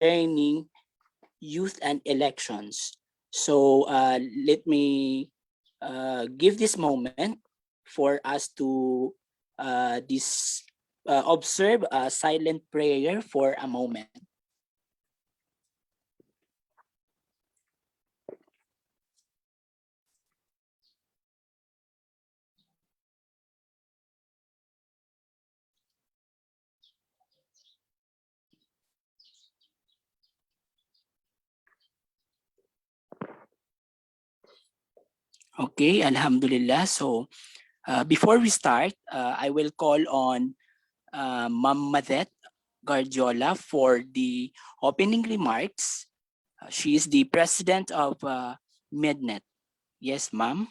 concerning youth and elections. So let me give this moment for us to observe a silent prayer for a moment. Okay, Alhamdulillah. So before we start, I will call on Ma'am Madet Guardiola for the opening remarks. She is the president of MedNet. Yes, ma'am.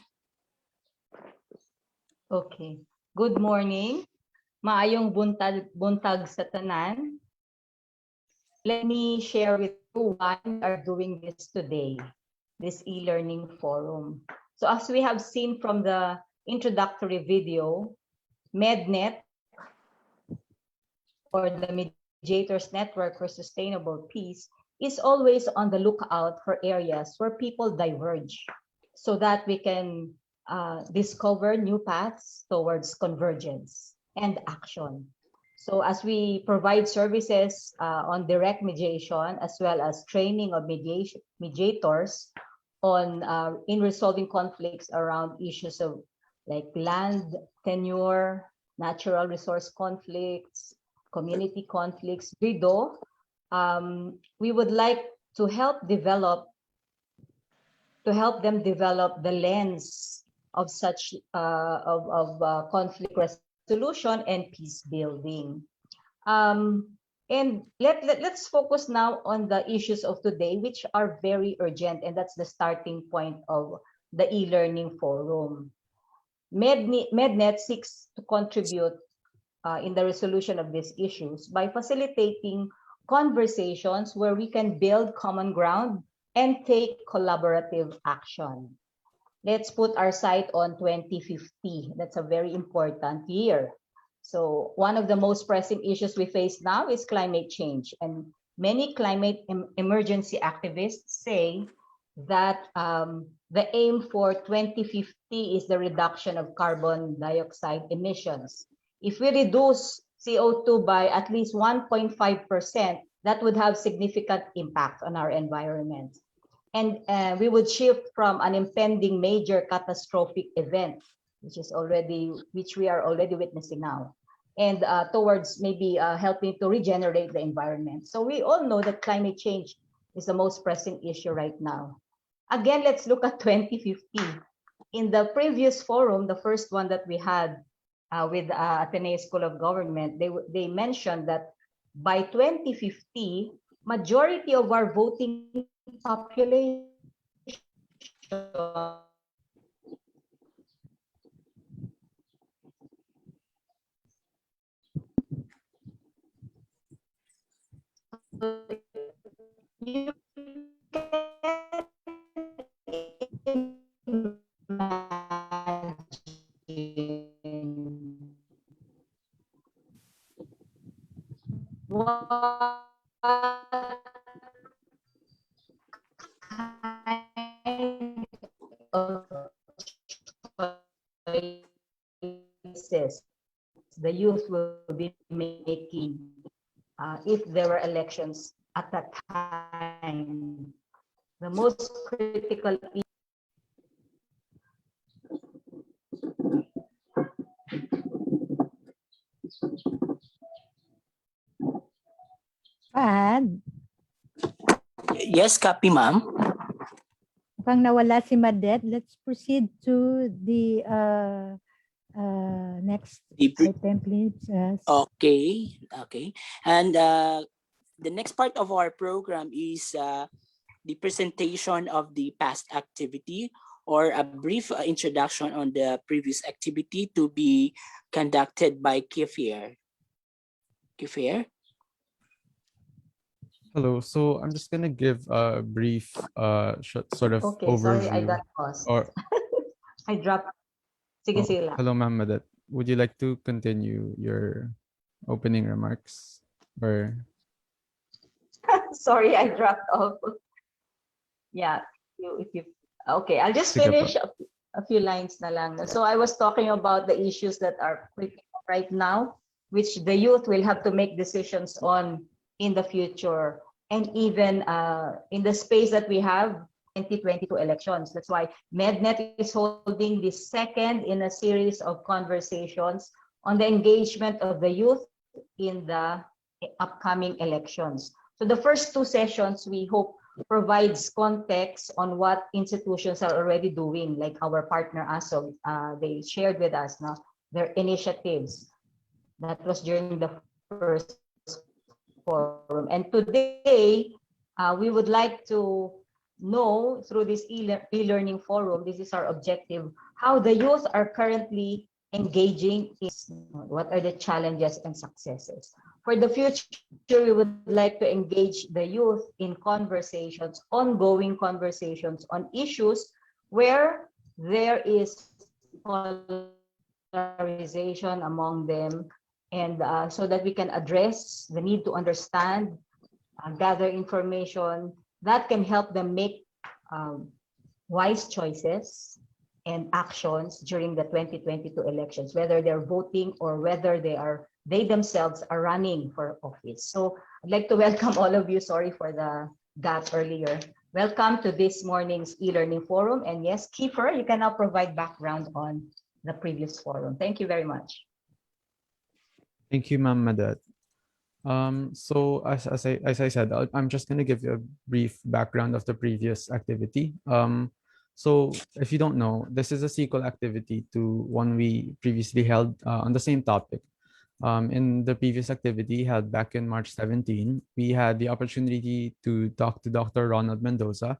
Okay. Good morning. Maayong buntag sa tanan. Let me share with you why we are doing this today, this e-learning forum. So as we have seen from the introductory video, MedNet, or the Mediators Network for Sustainable Peace, is always on the lookout for areas where people diverge so that we can discover new paths towards convergence and action. So as we provide services on direct mediation as well as training of mediators on in resolving conflicts around issues of like land tenure, natural resource conflicts, community conflicts, we would like to help them develop the lens of such conflict resolution and peace building. And let's focus now on the issues of today, which are very urgent, and that's the starting point of the e-learning forum. MedNet seeks to contribute in the resolution of these issues by facilitating conversations where we can build common ground and take collaborative action. Let's put our sight on 2050. That's a very important year. So one of the most pressing issues we face now is climate change. And many climate emergency activists say that the aim for 2050 is the reduction of carbon dioxide emissions. If we reduce CO2 by at least 1.5%, that would have significant impact on our environment. And we would shift from an impending major catastrophic event, which we are already witnessing now, and towards maybe helping to regenerate the environment. So we all know that climate change is the most pressing issue right now. Again, let's look at 2050. In the previous forum, the first one that we had with Ateneo School of Government, they mentioned that by 2050, majority of our voting population you can imagine what kind of choices the youth will be making if there were elections at that time. The most critical Fahad, Yes, copy, ma'am. mukhang nawala si Madet. Let's proceed to the next item, please. Okay. And the next part of our program is the presentation of the past activity, or a brief introduction on the previous activity to be conducted by Kifir. Hello. So I'm just gonna give a brief sort of overview. Sorry, I got lost. Or I dropped. Sige, sige lang. hello, Ma'am Madet. Would you like to continue your opening remarks? Or Sorry, I dropped off. Yeah, if you okay, I'll just Sige finish po. a few lines na lang. So I was talking about the issues that are critical right now, which the youth will have to make decisions on in the future, and even in the space that we have 2022 elections. That's why MedNet is holding the second in a series of conversations on the engagement of the youth in the upcoming elections. So the first two sessions, we hope, provides context on what institutions are already doing, like our partner ASO. They shared with us now their initiatives. That was during the first forum. And today, we would like to know through this e-learning forum, this is our objective, how the youth are currently engaging in what are the challenges and successes. For the future, we would like to engage the youth in conversations, ongoing conversations on issues where there is polarization among them, and so that we can address the need to understand, gather information that can help them make wise choices and actions during the 2022 elections, whether they're voting or whether they themselves are running for office. So I'd like to welcome all of you. Sorry for the gap earlier. Welcome to this morning's e-learning forum. And yes, Kiefer, you can now provide background on the previous forum. Thank you very much. Thank you, Ma'am Madet. So as I said, I'm just going to give you a brief background of the previous activity. So if you don't know, this is a sequel activity to one we previously held on the same topic. In the previous activity held back in March 17, we had the opportunity to talk to Dr. Ronald Mendoza,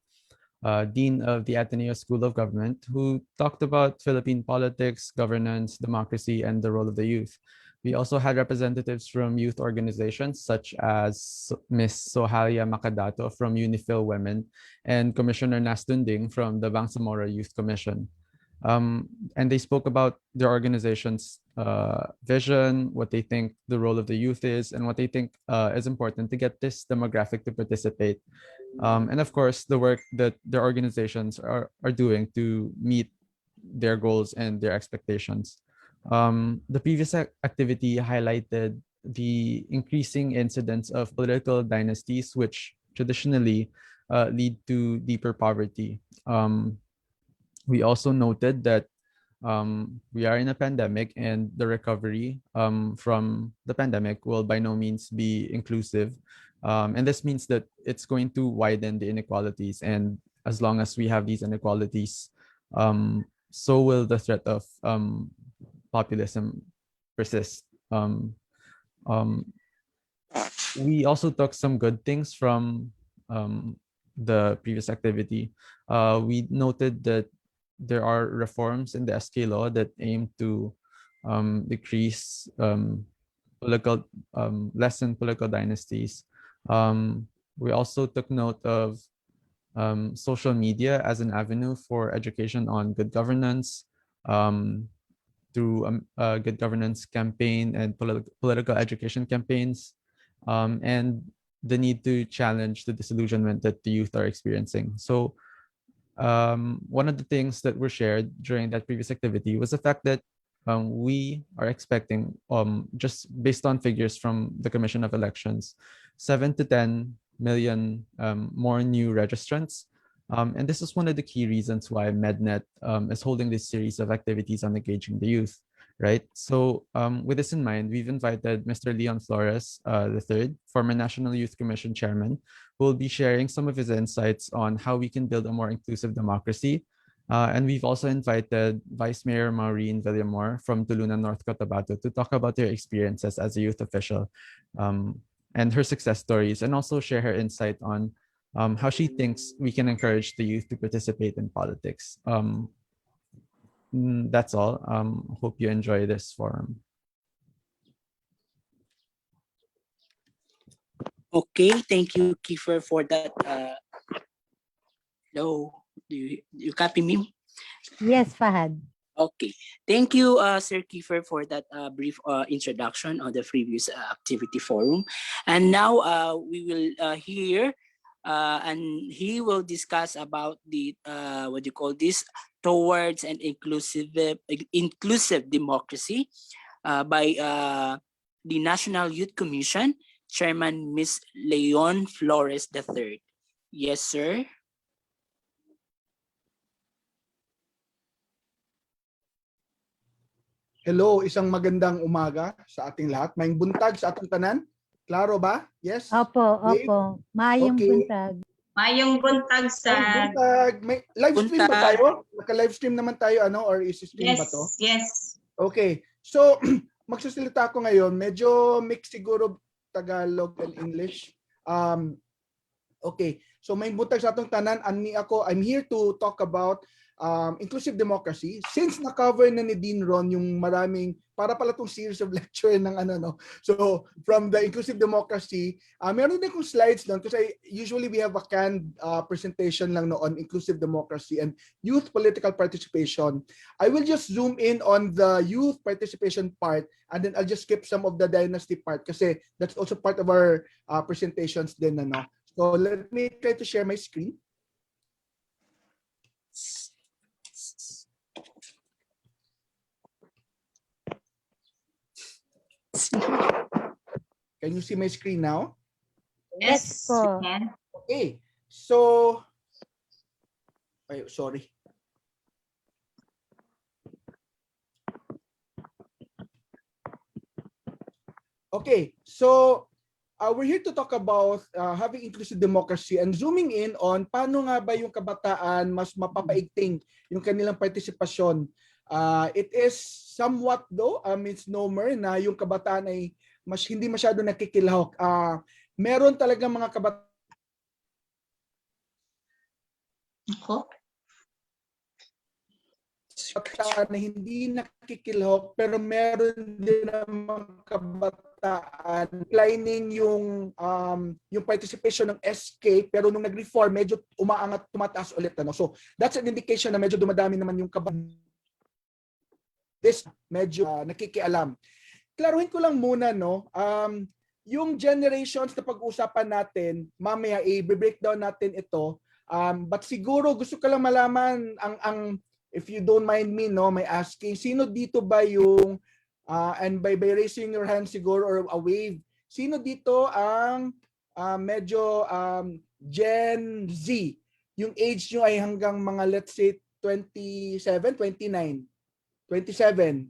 Dean of the Ateneo School of Government, who talked about Philippine politics, governance, democracy, and the role of the youth. We also had representatives from youth organizations such as Ms. Sohalia Macadato from Unifil Women and Commissioner Nastunding from the Bangsamoro Youth Commission. And they spoke about their organization's vision, what they think the role of the youth is, and what they think is important to get this demographic to participate. And of course, the work that their organizations are doing to meet their goals and their expectations. The previous activity highlighted the increasing incidence of political dynasties, which traditionally lead to deeper poverty. We also noted that we are in a pandemic, and the recovery from the pandemic will by no means be inclusive. And this means that it's going to widen the inequalities. And as long as we have these inequalities, so will the threat of populism persist. We also took some good things from the previous activity. We noted that there are reforms in the SK law that aim to decrease lessen political dynasties. We also took note of social media as an avenue for education on good governance, through a good governance campaign and political education campaigns, and the need to challenge the disillusionment that the youth are experiencing. So one of the things that were shared during that previous activity was the fact that we are expecting, just based on figures from the Commission of Elections, 7 to 10 million more new registrants. And this is one of the key reasons why MedNet is holding this series of activities on engaging the youth, right? So with this in mind, we've invited Mr. Leon Flores III, former National Youth Commission Chairman, who will be sharing some of his insights on how we can build a more inclusive democracy. And we've also invited Vice Mayor Maureen Villamor from Tulunan, North Cotabato, to talk about her experiences as a youth official and her success stories, and also share her insight on how she thinks we can encourage the youth to participate in politics. That's all. Hope you enjoy this forum. Okay, thank you, Kiefer, for that. Hello, do you copy me? Yes, Fahad. Okay, thank you, Sir Kiefer, for that brief introduction on the previous activity forum. And now we will hear, and he will discuss about the what do you call this, towards an inclusive democracy by the National Youth Commission Chairman Miss Leon Flores III. Yes, sir. Hello, isang magandang umaga sa ating lahat. Maayong buntag sa ating tanan. Klaro ba? Yes? Opo, Wave? opo. Mayong Okay. buntag. Mayong buntag sa... Maayong buntag. May live stream ba Buntag. tayo? Naka-live stream naman tayo, ano? Or is-stream ba to? Yes. Okay. So, magsasalita ako ngayon. Medyo mix siguro Tagalog and English. Okay. So, may buntag sa atong tanan. I'm here to talk about inclusive democracy. Since na-cover na ni Dean Ron yung maraming, para pala itong series of lecture ng ano, no? So, from the inclusive democracy, meron din kong slides doon kasi usually we have a canned presentation lang no, on inclusive democracy and youth political participation. I will just zoom in on the youth participation part and then I'll just skip some of the dynasty part kasi that's also part of our presentations din, ano? So, let me try to share my screen. Can you see my screen now? Yes po. Okay. So, sorry. Okay. So, we're here to talk about having inclusive democracy and zooming in on paano nga ba yung kabataan mas mapapaigting yung kanilang partisipasyon. It is somewhat though, misnomer na yung kabataan ay hindi masyado nakikilahok. Meron talaga mga kabataan na hindi nakikilahok pero meron din mga kabataan declining yung participation ng SK pero nung nag-reform medyo umaangat, tumataas ulit, ano. So that's an indication na medyo dumadami naman yung kabataan. This medyo nakikialam. Klaruhin ko lang muna, no, yung generations na pag-usapan natin, mamaya i-breakdown natin ito, but siguro gusto ko lang malaman, if you don't mind me, no, may asking, sino dito ba yung, and by raising your hand siguro or a wave, sino dito ang medyo Gen Z, yung age nyo ay hanggang mga let's say 27, 29, 27,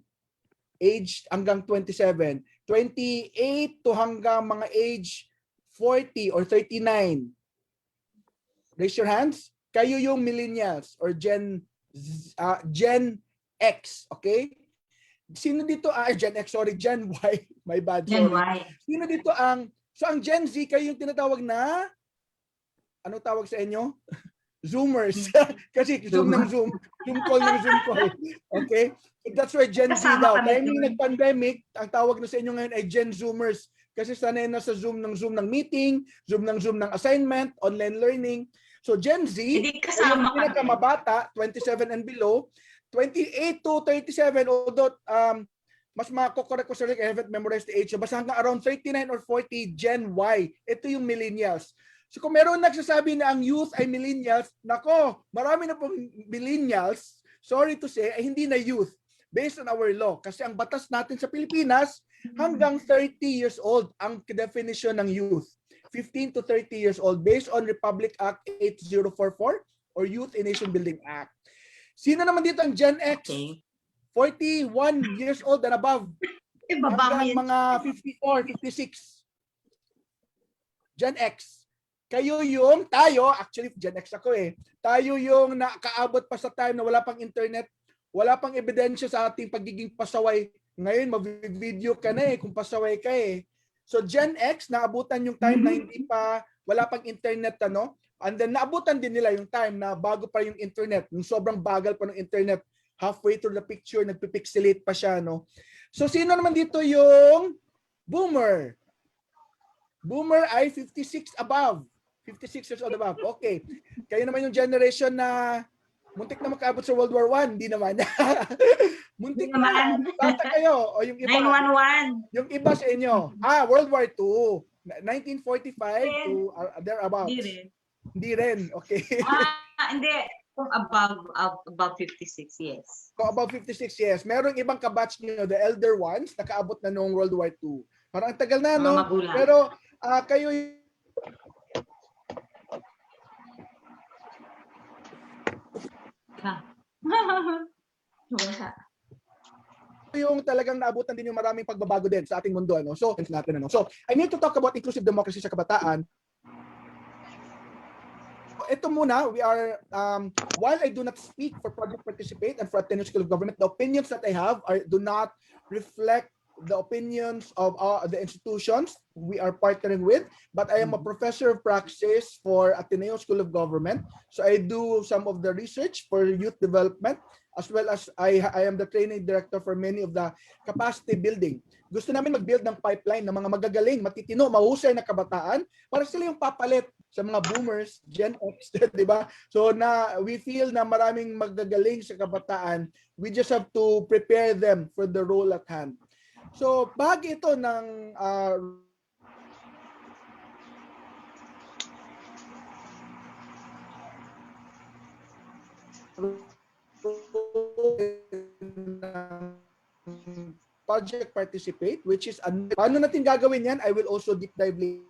age hanggang 27, 28 to hanggang mga age 40 or 39. Raise your hands. Kayo yung millennials or Gen X, okay? Sino dito Gen X, sorry, Gen Y. My bad, Gen sorry. Y. Sino dito ang Gen Z, kayo yung tinatawag na, ano tawag sa inyo? Zoomers. Kasi Zoom ng Zoom. Zoom call ng Zoom call. Okay? So that's why Gen Z daw. Timing nag-pandemic, ang tawag na sa inyo ngayon ay Gen Zoomers. Kasi sanay na sa Zoom ng meeting, Zoom ng assignment, online learning. So Gen Z, yung pinakamabata, 27 and below, 28 to 37, although mas makakorek ko sa I haven't memorized the age. So basta hanggang around 39 or 40, Gen Y. Ito yung millennials. So kung meron nagsasabi na ang youth ay millennials, nako, marami na pong millennials, sorry to say, ay hindi na youth based on our law. Kasi ang batas natin sa Pilipinas, hanggang 30 years old ang definition ng youth. 15 to 30 years old based on Republic Act 8044 or Youth in Nation Building Act. Sino naman dito ang Gen X? 41 years old and above. Hanggang mga 54, 56. Gen X. Kayo yung, actually Gen X ako eh. Tayo yung nakaabot pa sa time na wala pang internet, wala pang ebidensya sa ating pagiging pasaway. Ngayon, mag-video ka na eh kung pasaway ka eh. So Gen X, naabutan yung time na hindi pa, wala pang internet, ano? And then naabutan din nila yung time na bago pa yung internet, yung sobrang bagal pa ng internet, halfway through the picture, nagpipixelate pa siya, no? So sino naman dito yung boomer? Boomer ay 56 above. 56 years old above. Okay. Kayo naman yung generation na Muntik na makaabot sa World War I, hindi naman. Muntik Hindi na. naman. Bata kayo. O yung iba. 911. Yung iba sa inyo. World War II. 1945 to Hindi thereabouts. rin. Hindi rin. Okay. Hindi. Kung above 56, yes. So about 56 years. Merong ibang kabatch nyo, the elder ones, nakaabot na noong World War II. Parang ang tagal na, Mga no? magulang. Pero kayo Wala. yung talagang naabutan din yung maraming pagbabago din sa ating mundo. Ano? So, natin, ano? So, I need to talk about inclusive democracy sa kabataan. Ito muna, we are, while I do not speak for Project Participate and for Ateneo School of Government, the opinions that I have do not reflect the opinions of the institutions we are partnering with, but I am a professor of praxis for Ateneo School of Government. So I do some of the research for youth development, as well as I am the training director for many of the capacity building. Gusto namin mag-build ng pipeline ng mga magagaling, matitino, mahusay na kabataan para sila yung papalit sa mga boomers, Gen X, di ba? So we feel na maraming magagaling sa kabataan. We just have to prepare them for the role at hand. So bahagi ito ng Project Participate, which is paano natin gagawin yan? I will also deep dive later.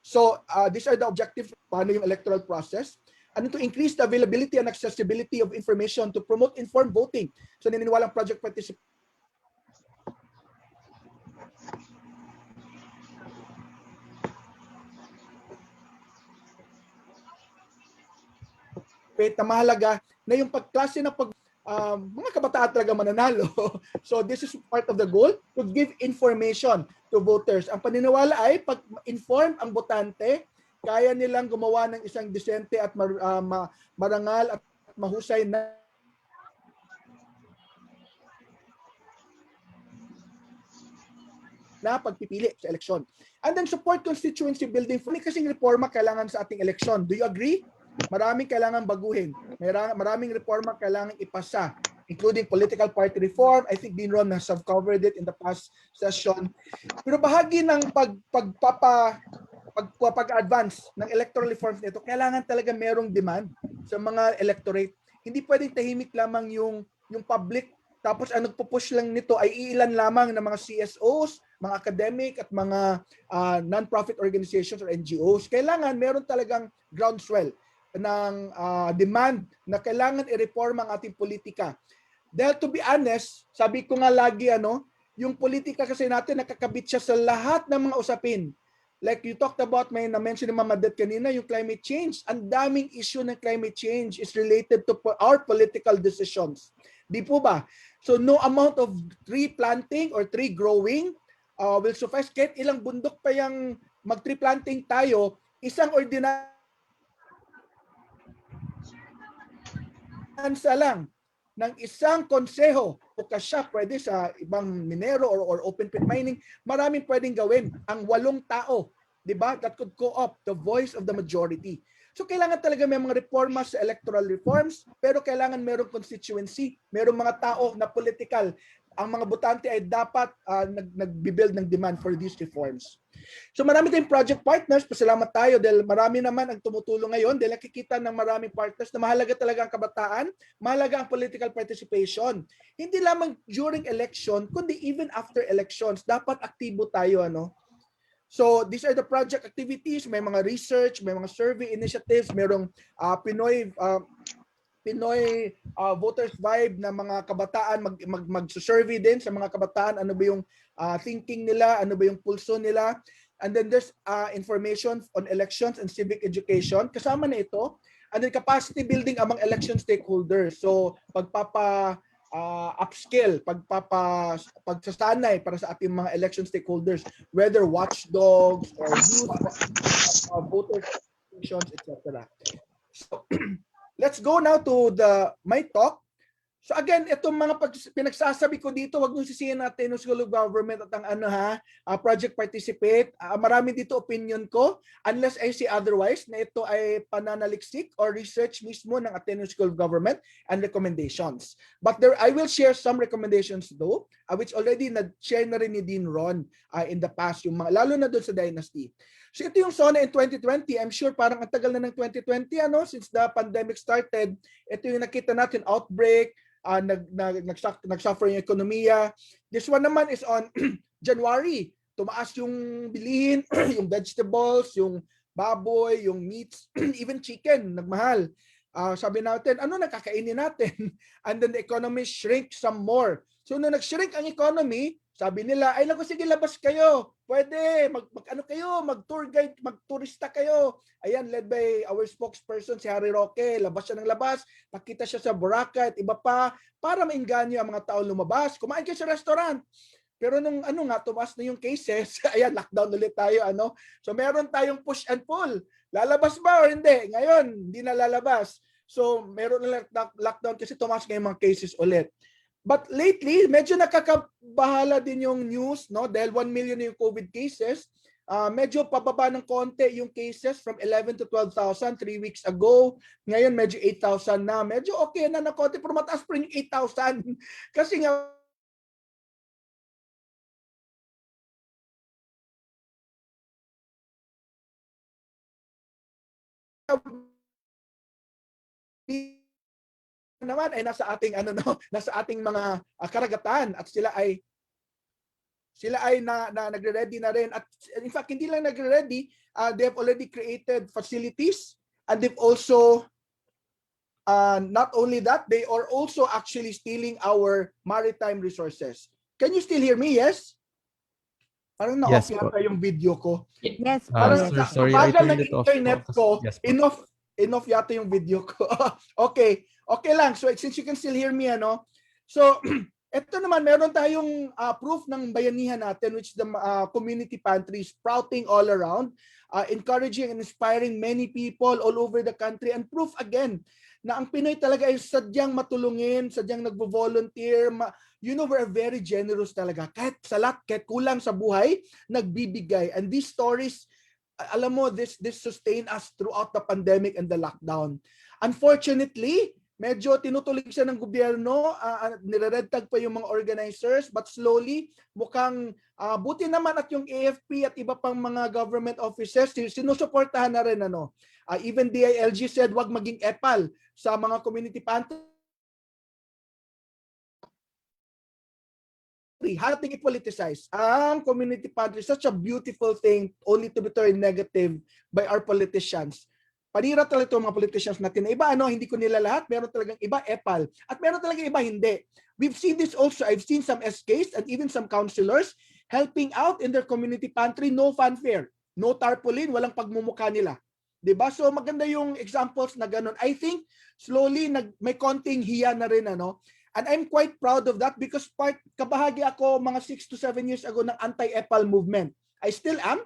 So these are the objectives. Paano yung electoral process? Ano to increase the availability and accessibility of information to promote informed voting. So naniniwalang Project Participate na mahalaga na yung pagklase na mga kabataan talaga mananalo. So this is part of the goal, to give information to voters. Ang paniniwala ay pag inform ang botante, kaya nilang gumawa ng isang disente at marangal at mahusay na pagpipili sa eleksyon. And then support constituency building. May kasing reforma kailangan sa ating eleksyon. Do you agree? Maraming kailangan baguhin. Maraming reforma kailangan ipasa, including political party reform. I think Dean Ron has covered it in the past session. Pero bahagi ng pag-advance ng electoral reforms nito, kailangan talaga merong demand sa mga electorate. Hindi pwedeng tahimik lamang yung public, tapos ang nagpo-push lang nito ay iilan lamang ng mga CSOs, mga academic at mga non-profit organizations or NGOs. Kailangan meron talagang groundswell ng demand na kailangan i-reform ang ating politika. Dahil to be honest, sabi ko nga lagi, yung politika kasi natin nakakabit siya sa lahat ng mga usapin. Like you talked about, may na-mention ni Mama Det kanina, yung climate change. Ang daming issue ng climate change is related to our political decisions. Di po ba? So no amount of tree planting or tree growing will suffice. Kahit ilang bundok pa yung mag-tree planting tayo, isang ordinary lang ng isang konseho o kasya pwede sa ibang minero or open pit mining, maraming pwedeng gawin. Ang 8 tao, di ba? That could co-opt the voice of the majority. So kailangan talaga may mga reformas sa electoral reforms, pero kailangan merong constituency, merong mga tao na political. Ang mga botante ay dapat nag-build ng demand for these reforms. So marami tayong project partners. Pasalamat tayo dahil marami naman ang tumutulong ngayon dahil nakikita ng maraming partners na mahalaga talaga ang kabataan, mahalaga ang political participation. Hindi lamang during election, kundi even after elections. Dapat aktibo tayo. So these are the project activities. May mga research, may mga survey initiatives, merong Pinoy voters vibe na mga kabataan mag-survey din sa mga kabataan, ano ba yung thinking nila, ano ba yung pulso nila. And then there's information on elections and civic education. Kasama na ito. And then capacity building among election stakeholders. So upskill, pagsasanay para sa ating mga election stakeholders, whether watchdogs or youth voters associations, etc. So let's go now to my talk. So again, itong mga pinagsasabi ko dito, wag niyo sisihin natin ng school of government at ang project participate. Marami dito opinion ko, unless I see otherwise, na ito ay pananaliksik or research mismo ng Ateneo School of Government and recommendations. But I will share some recommendations though, which already na-share na rin ni Dean Ron in the past, yung mga, lalo na doon sa Dynasty. So ito yung SONA in 2020. I'm sure parang ang tagal na ng 2020, since the pandemic started. Ito yung nakita natin, outbreak, nagsuffer yung ekonomiya. This one naman is on January. Tumaas yung bilihin, yung vegetables, yung baboy, yung meats, even chicken, nagmahal. Sabi natin, ano nakakainin natin? And then the economy shrink some more. So nung nag-shrink ang economy, sabi nila, ay naku, sige, labas kayo. Pwede, mag-tour guide, mag-turista kayo. Ayan, led by our spokesperson, si Harry Roque. Labas siya ng labas, pakita siya sa Boracay at iba pa, para mainganyo ang mga tao lumabas. Kumain kayo sa restaurant. Pero nung tumaas na yung cases, ayan, lockdown ulit tayo, So meron tayong push and pull. Lalabas ba o hindi? Ngayon, hindi na lalabas. So meron na lockdown kasi tumaas na yung mga cases ulit. But lately, medyo nakakabahala din yung news, dahil 1 million yung COVID cases. Medyo pababa ng konti yung cases from 11 to 12,000 3 weeks ago. Ngayon, medyo 8,000 na. Medyo okay na konti, pero mataas pa rin yung 8,000. Kasi nga, naman ay nasa ating nasa ating mga karagatan at sila ay nagre-ready na rin, at in fact hindi lang nagre-ready, they have already created facilities, and they've also not only that, they are also actually stealing our maritime resources. Can you still hear me? Yes? Parang na-off Yes, yata yung video ko. Yes, Parang sir, sorry, I bagal turned ng it off. internet ko, Yes, po. enough yata yung video ko. Okay lang. So since you can still hear me, So ito naman, meron tayong proof ng bayanihan natin, which the community pantry sprouting all around, encouraging and inspiring many people all over the country, and proof again na ang Pinoy talaga ay sadyang matulungin, sadyang nagvo-volunteer. We're very generous talaga. Kahit salat, kahit kulang sa buhay, nagbibigay. And these stories, alam mo, this sustain us throughout the pandemic and the lockdown. Unfortunately, medyo tinutulig siya ng gobyerno, nire-red tag pa yung mga organizers, but slowly, mukhang buti naman at yung AFP at iba pang mga government offices, sinusuportahan na rin, even DILG said, wag maging epal sa mga community pantry. How natin i-politicize ang community pantry, such a beautiful thing, only to be turned negative by our politicians. Panira talaga itong mga politicians natin. Iba, hindi ko nila lahat. Meron talagang iba, epal. At meron talagang iba, hindi. We've seen this also. I've seen some SKs and even some councilors helping out in their community pantry. No fanfare, no tarpaulin, walang pagmumukha nila. Diba? So maganda yung examples na ganun. I think slowly may konting hiya na rin, And I'm quite proud of that because kabahagi ako mga 6 to 7 years ago ng anti-epal movement. I still am.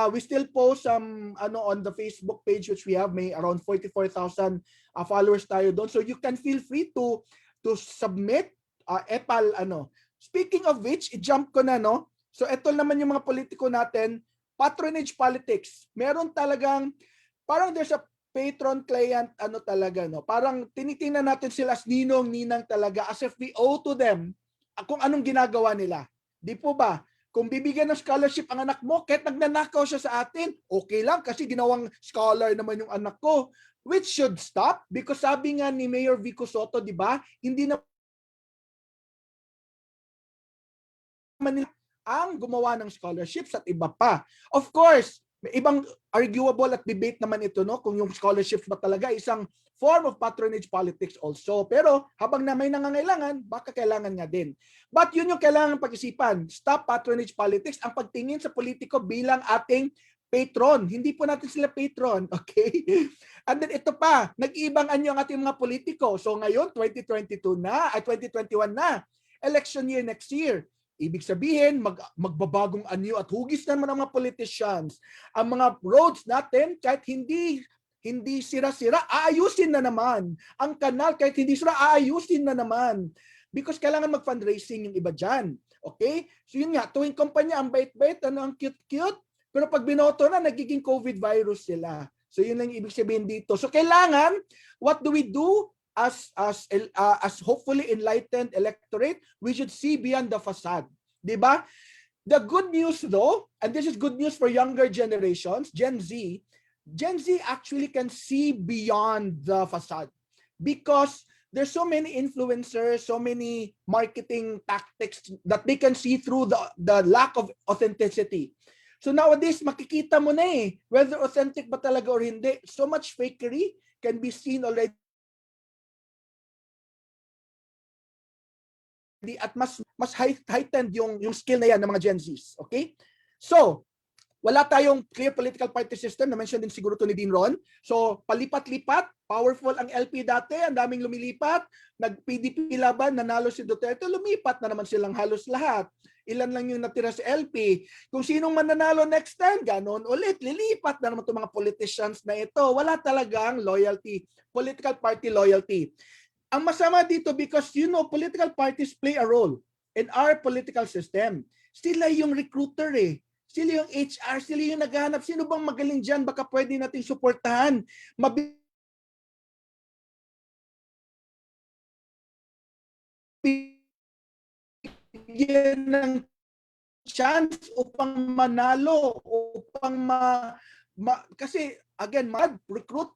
We still post some on the Facebook page, which we have, may around 44,000 followers tayo doon. So you can feel free to submit epal Speaking of which, i-jump ko na, So ito naman yung mga politiko natin, patronage politics. Meron talagang parang there's a patron client talaga, Parang tinitingnan natin sila as ninong-ninang talaga, as if we owe to them kung anong ginagawa nila. Di po ba? Kung bibigyan ng scholarship ang anak mo, kahit nagnanakaw siya sa atin, okay lang kasi ginawang scholar naman yung anak ko. Which should stop because sabi nga ni Mayor Vico Soto, di ba, hindi na nila ang gumawa ng scholarships at iba pa. Of course, may ibang arguable at debate naman ito, kung yung scholarships ba talaga isang form of patronage politics also. Pero habang na may nangangailangan, baka kailangan nga din. But yun yung kailangan pag-isipan. Stop patronage politics, ang pagtingin sa politiko bilang ating patron. Hindi po natin sila patron, okay? And then ito pa, nag-iibang anyo ang ating mga politiko. So ngayon, 2021 na, election year next year. Ibig sabihin, magbabagong anyo at hugis naman ang mga politicians. Ang mga roads natin, kahit hindi hindi sira-sira, aayusin na naman. Ang kanal, kahit hindi sira, aayusin na naman. Because kailangan mag-fundraising yung iba dyan. Okay? So yun nga, tuwing kumpanya, ang bait-bait, ang cute-cute, pero pag binoto na, nagiging COVID virus sila. So yun lang yung ibig sabihin dito. So kailangan, what do we do as hopefully enlightened electorate? We should see beyond the facade. Diba? The good news though, and this is good news for younger generations, Gen Z actually can see beyond the facade because there's so many influencers, so many marketing tactics that they can see through the lack of authenticity. So nowadays, makikita mo na whether authentic ba talaga or hindi. So much fakery can be seen already at mas heightened yung skill na yan ng mga Gen Zs. Okay? So, wala tayong clear political party system, na-mention din siguro to ni Dean Ron. So, palipat-lipat, powerful ang LP dati, ang daming lumilipat, nag-PDP laban, nanalo si Duterte, lumipat na naman silang halos lahat. Ilan lang yung natira sa LP. Kung sinong mananalo next time, ganon ulit, lilipat na naman itong mga politicians na ito. Wala talagang loyalty, political party loyalty. Ang masama dito because political parties play a role in our political system. Sila yung recruiter Sila yung HR, sila yung naghahanap. Sino bang magaling dyan? Baka pwede natin suportahan. Mabigyan ng chance upang manalo, upang kasi again, recruit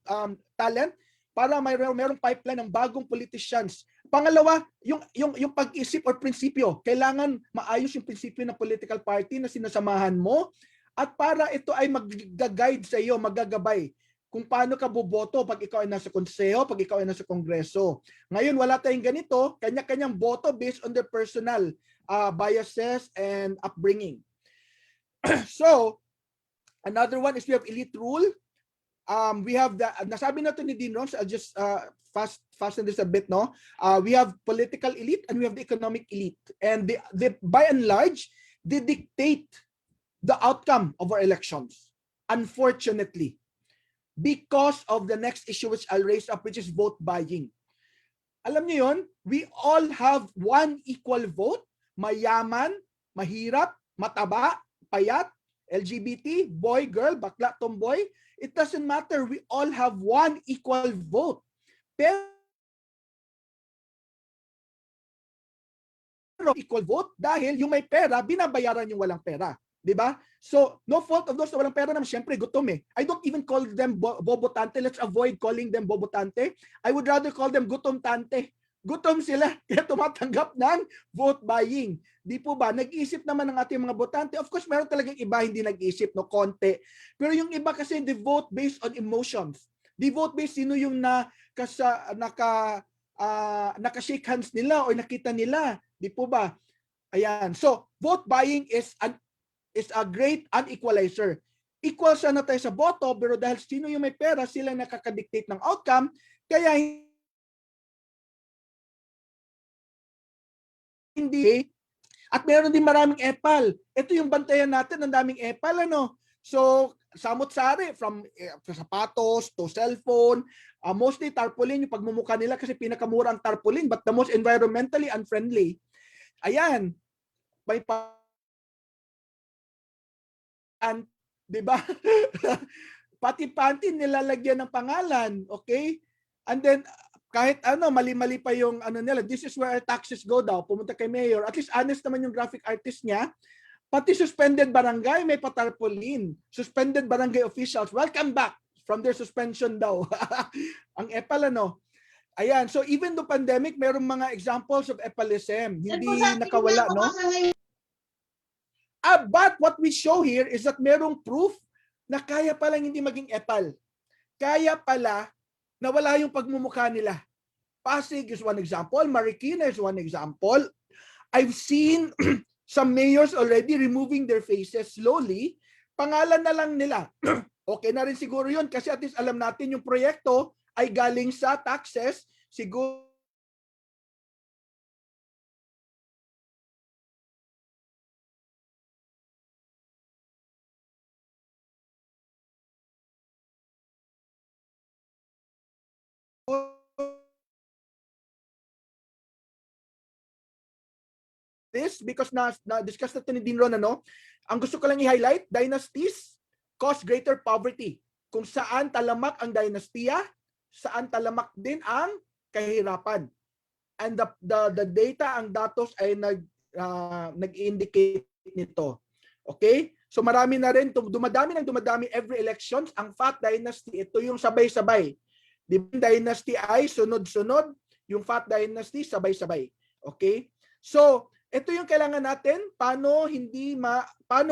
talent para mayroong pipeline ng bagong politicians. Pangalawa, yung pag-isip or prinsipyo. Kailangan maayos yung prinsipyo ng political party na sinasamahan mo at para ito ay mag-guide sa iyo, magagabay kung paano ka boboto pag ikaw ay nasa konseho, pag ikaw ay nasa kongreso. Ngayon, wala tayong ganito, kanya-kanyang boto based on their personal biases and upbringing. So, another one is we have elite rule. We have nasabi na to ni Dean Ron, so I'll just fasten this a bit, no? We have political elite and we have the economic elite. And they by and large, they dictate the outcome of our elections, unfortunately, because of the next issue which I'll raise up, which is vote buying. Alam niyo yun, we all have one equal vote, mayaman, mahirap, mataba, payat, LGBT, boy, girl, bakla, tomboy. It doesn't matter. We all have one equal vote. Pero equal vote dahil yung may pera, binabayaran yung walang pera. Diba? So, no fault of those na walang pera naman, syempre, gutom I don't even call them bobotante. Let's avoid calling them bobotante. I would rather call them gutom-tante. Gutom sila, kaya tumatanggap ng vote buying. Di po ba? Nag-iisip naman ng ating mga botante. Of course, meron talagang iba hindi nag-iisip, no, konti. Pero yung iba kasi, they vote based on emotions. They vote based sino yung naka-shake hands nila o nakita nila. Di po ba? Ayan. So, vote buying is a great unequalizer. Equal siya na tayo sa boto, pero dahil sino yung may pera, sila nakaka-dictate ng outcome, kaya hindi. At meron din maraming epal. Ito yung bantayan natin, ang daming epal, ano? So, samot-sari, from sapatos to cellphone, mostly tarpaulin, yung pagmumukha nila kasi pinakamura ang tarpaulin, but the most environmentally unfriendly. Ayan, may di ba? Pati panty nilalagyan ng pangalan, okay? And then, kahit mali-mali pa yung nila, this is where our taxes go daw, pumunta kay mayor. At least honest naman yung graphic artist niya. Pati suspended barangay, may patarpaulin. Suspended barangay officials, welcome back from their suspension daw. Ang epal, Ayan, so even the pandemic, merong mga examples of epalism. Hindi nakawala, no? But what we show here is that merong proof na kaya palang hindi maging epal. Kaya pala nawala yung pagmumukha nila. Pasig is one example. Marikina is one example. I've seen some mayors already removing their faces slowly. Pangalan na lang nila. Okay na rin siguro yun kasi at least alam natin yung proyekto ay galing sa taxes. Siguro this because na-discuss natin ni Dean Ron, ano? Ang gusto ko lang i-highlight, dynasties cause greater poverty. Kung saan talamak ang dinastiya, saan talamak din ang kahirapan. And the data, ang datos ay nag-indicate nito. Okay? So marami na rin, dumadami every elections. Ang Fat Dynasty, ito yung sabay-sabay. Di ba, dynasty ay sunod-sunod, yung Fat Dynasty sabay-sabay. Okay? So, ito yung kailangan natin, paano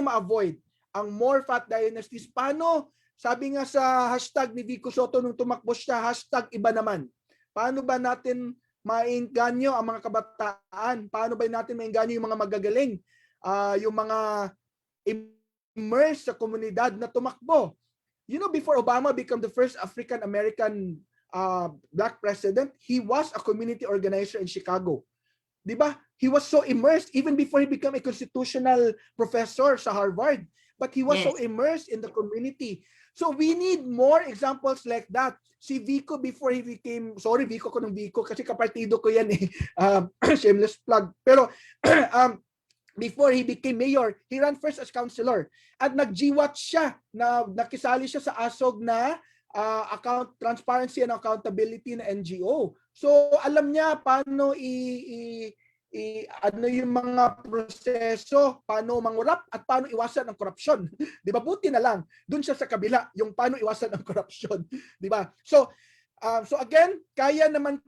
ma-avoid ang more Fat Dynasties. Paano, sabi nga sa hashtag ni Vico Soto nung tumakbo siya, hashtag iba naman. Paano ba natin maengganyo ang mga kabataan? Paano ba natin maengganyo yung mga magagaling? Yung mga immersed sa komunidad na tumakbo. You know, before Obama became the first African-American black president, he was a community organizer in Chicago. Diba? He was so immersed even before he became a constitutional professor sa Harvard. But he was so immersed in the community. So we need more examples like that. Si Vico before he became, sorry Vico ko ng Vico kasi kapartido ko yan eh. Shameless plug. Pero before he became mayor, he ran first as councilor. At nag-GWAT siya, nakisali siya sa ASOG na Transparency and Accountability na NGO. So alam niya paano ano yung mga proseso, paano mangurap at paano iwasan ang korupsyon. 'Di ba? Buti na lang doon siya sa kabila, yung paano iwasan ang korupsyon, 'di ba? So again, kaya naman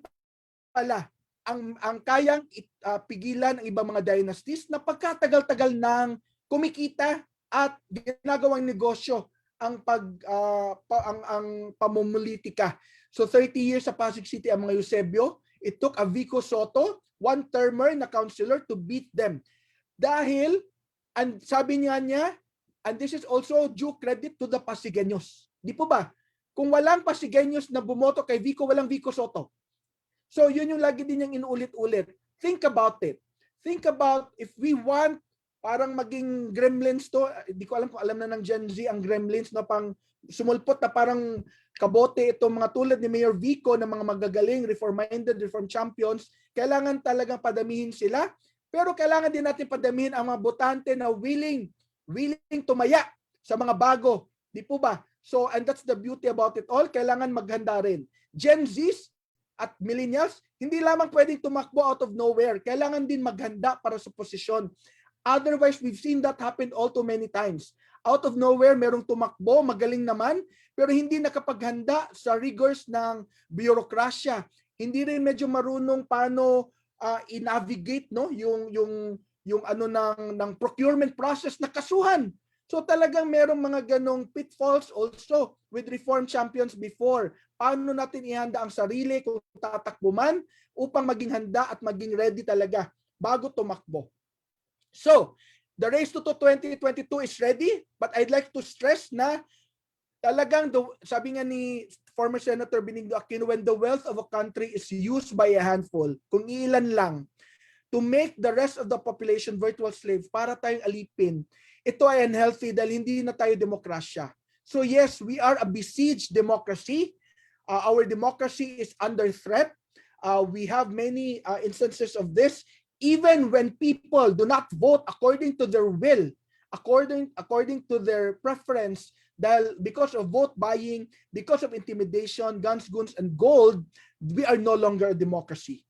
pala ang kayang pigilan ang ibang mga dynasties na pagkatagal-tagal nang kumikita at ginagawang negosyo ang pamumulitika. So 30 years sa Pasig City ang mga Eusebio, it took a Vico Soto, one-termer na councilor to beat them. Dahil, and sabi niya, and this is also due credit to the Pasigueños. Di po ba? Kung walang Pasigueños na bumoto kay Vico, walang Vico Soto. So yun yung lagi din niyang inuulit-ulit. Think about it. Think about if we want parang maging gremlins to, hindi ko alam kung alam na ng Gen Z ang gremlins na pang sumulpot na parang kabote itong mga tulad ni Mayor Vico na mga magagaling, reform-minded, reform champions, kailangan talagang padamihin sila. Pero kailangan din natin padamihin ang mga botante na willing tumaya sa mga bago. Di po ba? So, and that's the beauty about it all. Kailangan maghanda rin. Gen Zs at millennials, hindi lamang pwedeng tumakbo out of nowhere. Kailangan din maghanda para sa posisyon. Otherwise, we've seen that happen all too many times. Out of nowhere, merong tumakbo, magaling naman, pero hindi nakapaghanda sa rigors ng bureaucracia. Hindi rin medyo marunong paano i-navigate yung ano ng procurement process na kasuhan. So talagang merong mga ganong pitfalls also with reform champions before. Paano natin ihanda ang sarili kung tatakbo man upang maging handa at maging ready talaga bago tumakbo. So, the race to 2022 is ready, but I'd like to stress na talagang, sabi nga ni former Senator Benigno Aquino, when the wealth of a country is used by a handful, kung ilan lang, to make the rest of the population virtual slave para tayong alipin, ito ay unhealthy dahil hindi na tayo demokrasya. So yes, we are a besieged democracy. Our democracy is under threat. We have many instances of this. Even when people do not vote according to their will, according to their preference, dahil because of vote buying, because of intimidation, guns, and gold, we are no longer a democracy.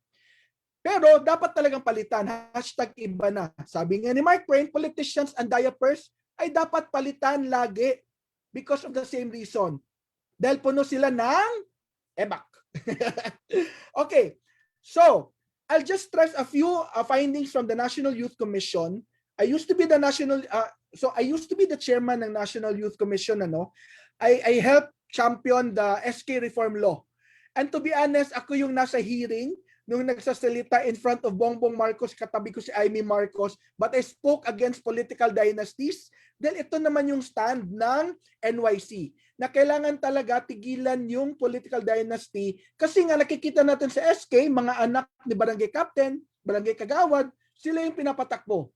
Pero dapat talagang palitan, hashtag iba na. Sabi nga ni Mark Twain, politicians and diapers ay dapat palitan lagi because of the same reason. Dahil puno sila ng ebak. Okay, so I'll just stress a few findings from the National Youth Commission. I used to be the chairman ng National Youth Commission. I helped champion the SK reform law. And to be honest, ako yung nasa hearing nung nagsasalita in front of Bongbong Marcos, katabi ko si Amy Marcos, but I spoke against political dynasties dahil ito naman yung stand ng NYC na kailangan talaga tigilan yung political dynasty kasi nga nakikita natin sa SK, mga anak ni barangay captain, barangay kagawad, sila yung pinapatakbo.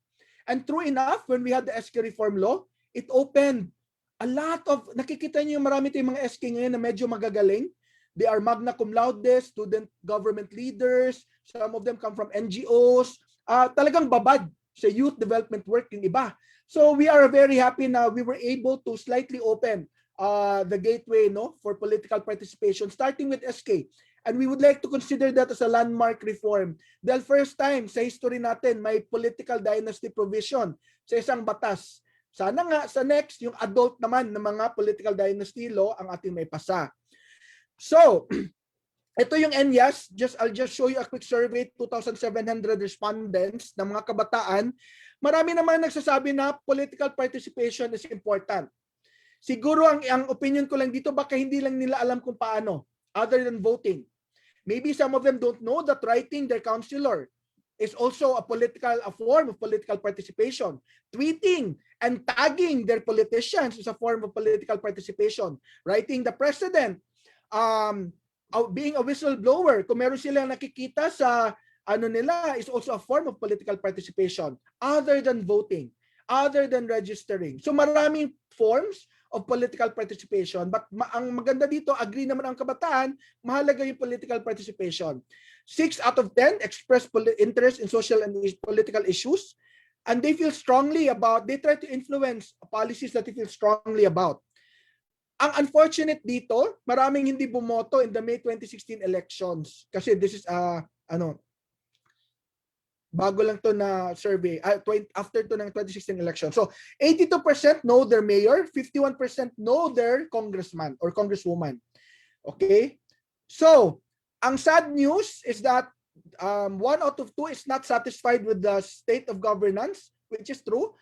And true enough, when we had the SK reform law, it opened a lot of, nakikita niyo yung marami tayong mga SK ngayon na medyo magagaling. They are magna cum laude, student government leaders. Some of them come from NGOs. talagang babad sa youth development work yung iba. So we are very happy na we were able to slightly open the gateway for political participation starting with SK. And we would like to consider that as a landmark reform. Dahil first time sa history natin may political dynasty provision sa isang batas. Sana nga sa next, yung adult naman ng mga political dynasty law ang ating may pasa. So, ito yung ENYAS. I'll just show you a quick survey, 2,700 respondents ng mga kabataan. Marami naman nagsasabi na political participation is important. Siguro ang opinion ko lang dito, baka hindi lang nila alam kung paano, other than voting. Maybe some of them don't know that writing their counselor is also a form of political participation. Tweeting and tagging their politicians is a form of political participation. Writing the president, being a whistleblower, kung meron silang nakikita sa nila, is also a form of political participation other than voting, other than registering. So maraming forms of political participation, but ang maganda dito, agree naman ang kabataan, mahalaga yung political participation. 6 out of 10 express interest in social and political issues, and they try to influence policies that they feel strongly about. Ang unfortunate dito, maraming hindi bumoto in the May 2016 elections kasi this is bago lang to na survey after to ng 2016 election. So 82% know their mayor, 51% know their congressman or congresswoman. Okay? So, ang sad news is that 1 out of 2 is not satisfied with the state of governance, which is true.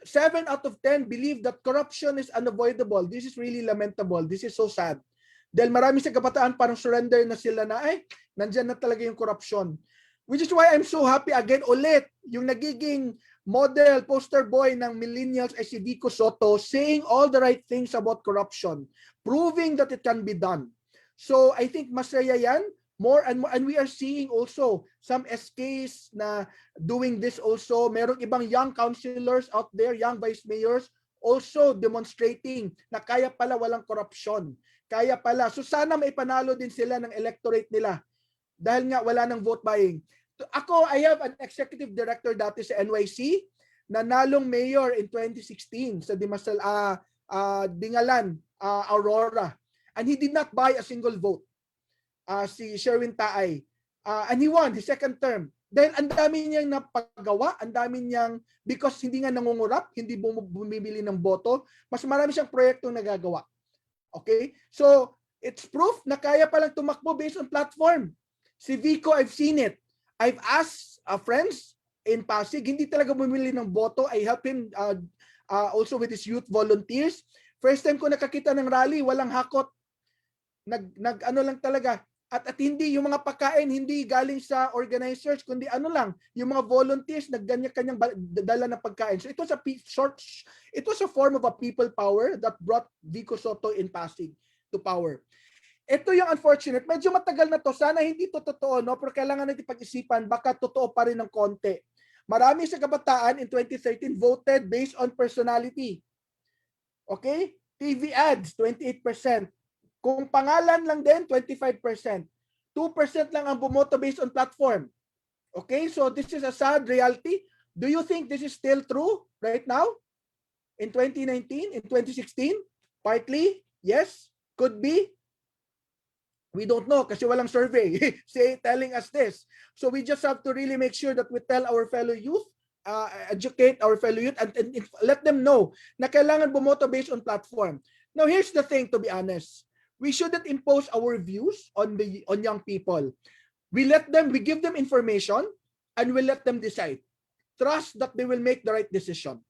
7 out of 10 believe that corruption is unavoidable. This is really lamentable. This is so sad. Dahil marami sa kabataan parang surrender na sila na nandyan na talaga yung corruption. Which is why I'm so happy again ulit yung nagiging model poster boy ng millennials ay si Vico Soto saying all the right things about corruption, proving that it can be done. So I think masaya yan, more and more, and we are seeing also some SKs na doing this also. Merong ibang young councilors out there, young vice mayors, also demonstrating na kaya pala walang corruption. Kaya pala. So sana maipanalo din sila ng electorate nila. Dahil nga wala ng vote buying. Ako, I have an executive director dati sa NYC na nalong mayor in 2016 sa Dingalan, Aurora. And he did not buy a single vote. Si Sherwin Taay. And he won his second term. Dahil ang dami niyang napagawa, ang dami niyang, because hindi nga nangungurap, hindi bumibili ng boto, mas marami siyang proyektong nagagawa. Okay? So, it's proof na kaya palang tumakbo based on platform. Si Vico, I've seen it. I've asked friends in Pasig, hindi talaga bumili ng boto. I help him also with his youth volunteers. First time ko nakakita ng rally, walang hakot. Nag-ano lang talaga. At hindi yung mga pagkain, hindi galing sa organizers, kundi yung mga volunteers, nagganyan-kanyang dala ng pagkain. So it was a form of a people power that brought Vico Soto in Pasig to power. Ito yung unfortunate. Medyo matagal na to. Sana hindi to totoo, no? Pero kailangan natin pag-isipan, baka totoo pa rin ng konti. Marami sa kabataan in 2013 voted based on personality. Okay? TV ads, 28%. Kung pangalan lang din, 25%. 2% lang ang bumoto based on platform. Okay? So this is a sad reality. Do you think this is still true right now? In 2019, in 2016? Partly? Yes? Could be? We don't know kasi walang survey telling us this. So we just have to really make sure that we tell our fellow youth, educate our fellow youth, and let them know na kailangan bumoto based on platform. Now, here's the thing, to be honest. We shouldn't impose our views on young people. We give them information, and we let them decide. Trust that they will make the right decision.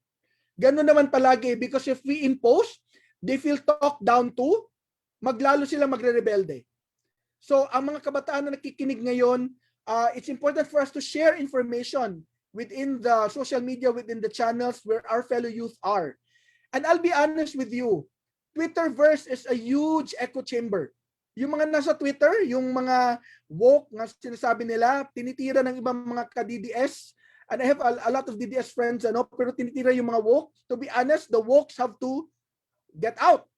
Ganun naman palagi, because if we impose, they feel talked down to, maglalo sila magre-rebelde. So, ang mga kabataan na nakikinig ngayon, it's important for us to share information within the social media, within the channels where our fellow youth are. And I'll be honest with you, Twitterverse is a huge echo chamber. Yung mga nasa Twitter, yung mga woke na sinasabi nila, tinitira ng ibang mga ka-DDS, and I have a lot of DDS friends, pero tinitira yung mga woke. To be honest, the wokes have to get out,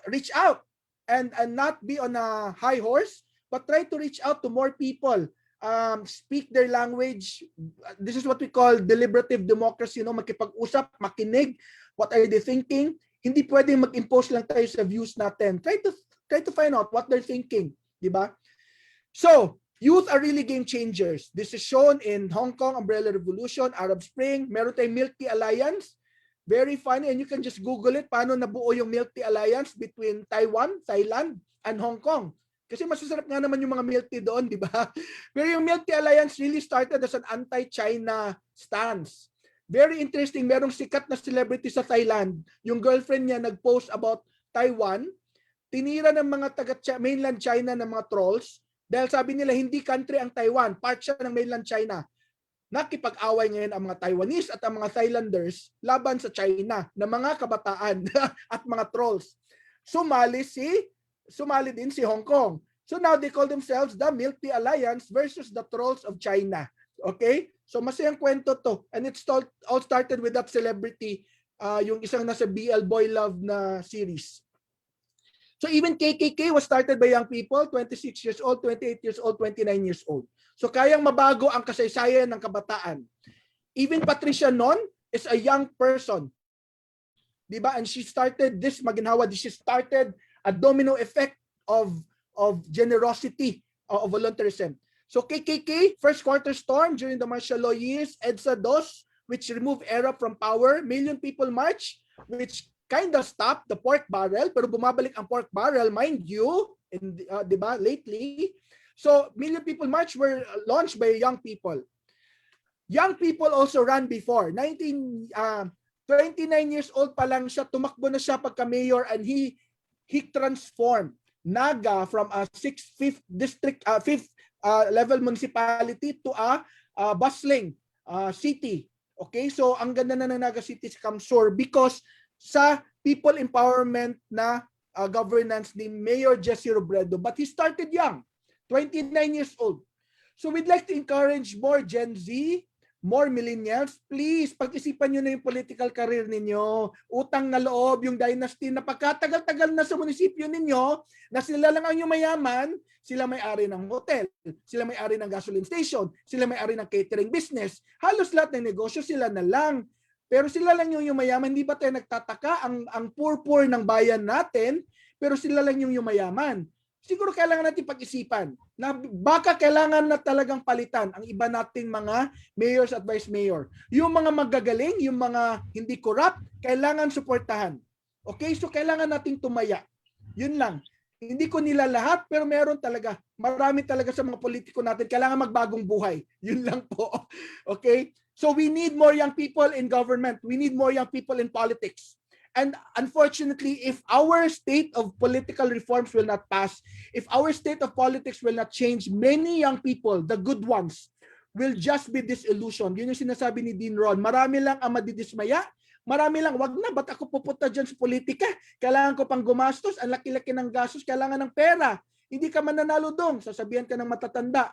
reach out, and not be on a high horse, but try to reach out to more people. speak their language. This is what we call deliberative democracy, makipag-usap, makinig, what are they thinking. Hindi pwedeng mag-impose lang tayo sa views natin. Try to find out what they're thinking, di ba? So, youth are really game changers. This is shown in Hong Kong Umbrella Revolution, Arab Spring. Meron tayong Milk Tea Alliance. Very funny, and you can just Google it, paano nabuo yung Milk Tea Alliance between Taiwan, Thailand, and Hong Kong. Kasi masasarap nga naman yung mga milk tea doon, di ba? Pero yung Milk Tea Alliance really started as an anti-China stance. Very interesting, merong sikat na celebrity sa Thailand. Yung girlfriend niya nag-post about Taiwan. Tinira ng mga taga-mainland China ng mga trolls dahil sabi nila hindi country ang Taiwan, part siya ng mainland China. Nakipag-away ngayon ang mga Taiwanese at ang mga Thailanders laban sa China na mga kabataan at mga trolls. Sumali din si Hong Kong. So now they call themselves the Milk Tea Alliance versus the trolls of China. Okay? So masayang kwento to. And it all started with that celebrity, yung isang nasa BL Boy Love na series. So even KKK was started by young people, 26 years old, 28 years old, 29 years old. So kayang mabago ang kasaysayan ng kabataan. Even Patricia Non is a young person. Diba? And she started this maginhawa. She started a domino effect of generosity, of volunteerism. So KKK, first quarter storm during the martial law years, EDSA DOS, which removed ERA from power, million people march, which kind of stopped the pork barrel, pero bumabalik ang pork barrel, mind you, diba, lately. So million people march were launched by young people. Young people also ran before. 29 years old pa lang siya, tumakbo na siya pagka-mayor, and he transformed Naga from a 5th district, 5th level municipality to a bustling city. Okay, so ang ganda na ng Naga City sa Kamsur because sa people empowerment na governance ni Mayor Jesse Robredo. But he started young, 29 years old. So we'd like to encourage more Gen Z, more millennials. Please, pag-isipan nyo na yung political career ninyo. Utang na loob, yung dynasty na pagkatagal-tagal na sa munisipyo ninyo, na sila lang ang yumayaman, sila may-ari ng hotel, sila may-ari ng gasoline station, sila may-ari ng catering business. Halos lahat ng negosyo sila na lang. Pero sila lang yung yumayaman. Hindi ba tayo nagtataka ang poor ng bayan natin, pero sila lang yung yumayaman? Siguro kailangan natin pag-isipan na baka kailangan na talagang palitan ang iba nating mga mayors at vice mayor. Yung mga magagaling, yung mga hindi corrupt, kailangan suportahan. Okay? So kailangan nating tumaya. Yun lang. Hindi ko nila lahat, pero meron talaga. Marami talaga sa mga politiko natin. Kailangan magbagong buhay. Yun lang po. Okay? So we need more young people in government. We need more young people in politics. And unfortunately, if our state of political reforms will not pass, if our state of politics will not change, many young people, the good ones, will just be disillusioned. Yun yung sinasabi ni Dean Ron. Marami lang ang madidismaya. Marami lang, wag na, ba't ako pupunta dyan sa politika? Kailangan ko pang gumastos, ang laki-laki ng gastos, kailangan ng pera. Hindi ka mananalo doon, sasabihan ka ng matatanda.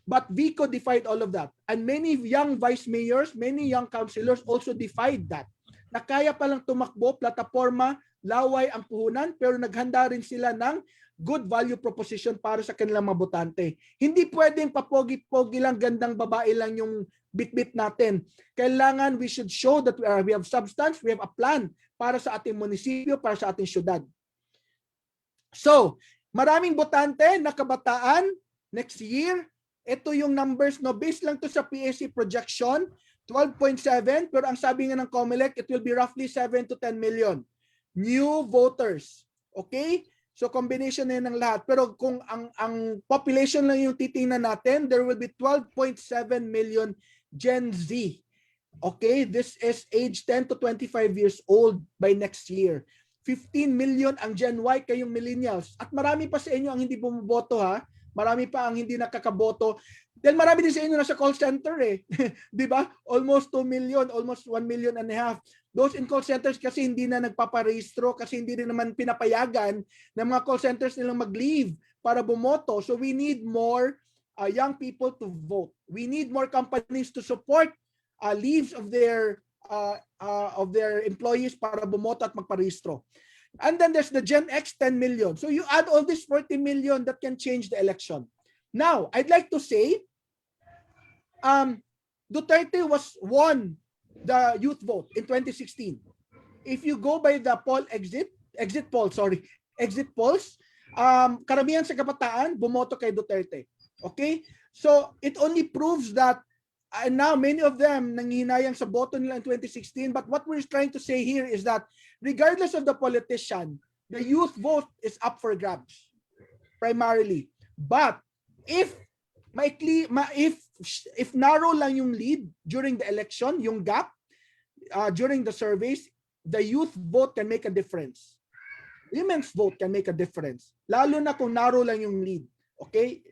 But Vico defied all of that. And many young vice mayors, many young councilors also defied that. Na kaya palang tumakbo, plataforma, laway ang puhunan, pero naghanda rin sila ng good value proposition para sa kanilang mga botante. Hindi pwedeng papogi-pogi lang, gandang babae lang yung bit-bit natin. Kailangan we should show that we have substance, we have a plan para sa ating munisipyo, para sa ating syudad. So, maraming botante na kabataan next year. Ito yung numbers, no, based lang to sa PSC projection, 12.7, pero ang sabi nga ng COMELEC, it will be roughly 7 to 10 million new voters. Okay? So combination na yun ng lahat. Pero kung ang population lang yung titingnan natin, there will be 12.7 million Gen Z. Okay? This is age 10 to 25 years old by next year. 15 million ang Gen Y, kayong millennials. At marami pa sa inyo ang hindi bumoboto, ha? Marami pa ang hindi nakakaboto. Then marami din sa inyo nasa call center eh. Di ba? Almost 2 million, almost 1 million and a half. Those in call centers kasi hindi na nagpaparehistro, kasi hindi rin naman pinapayagan ng mga call centers nilang mag-leave para bumoto. So we need more young people to vote. We need more companies to support leaves of their employees para bumoto at magparehistro. And then there's the Gen X, 10 million. So you add all this 40 million that can change the election. Now, I'd like to say Duterte won the youth vote in 2016. If you go by the exit polls, karamihan sa kabataan bumoto kay Duterte. Okay? So it only proves that now many of them nanghihinayang sa boto nila in 2016, but what we're trying to say here is that regardless of the politician, the youth vote is up for grabs primarily. But if narrow lang yung lead during the election, yung gap during the surveys, the youth vote can make a difference. Women's vote can make a difference. Lalo na kung narrow lang yung lead. Okay?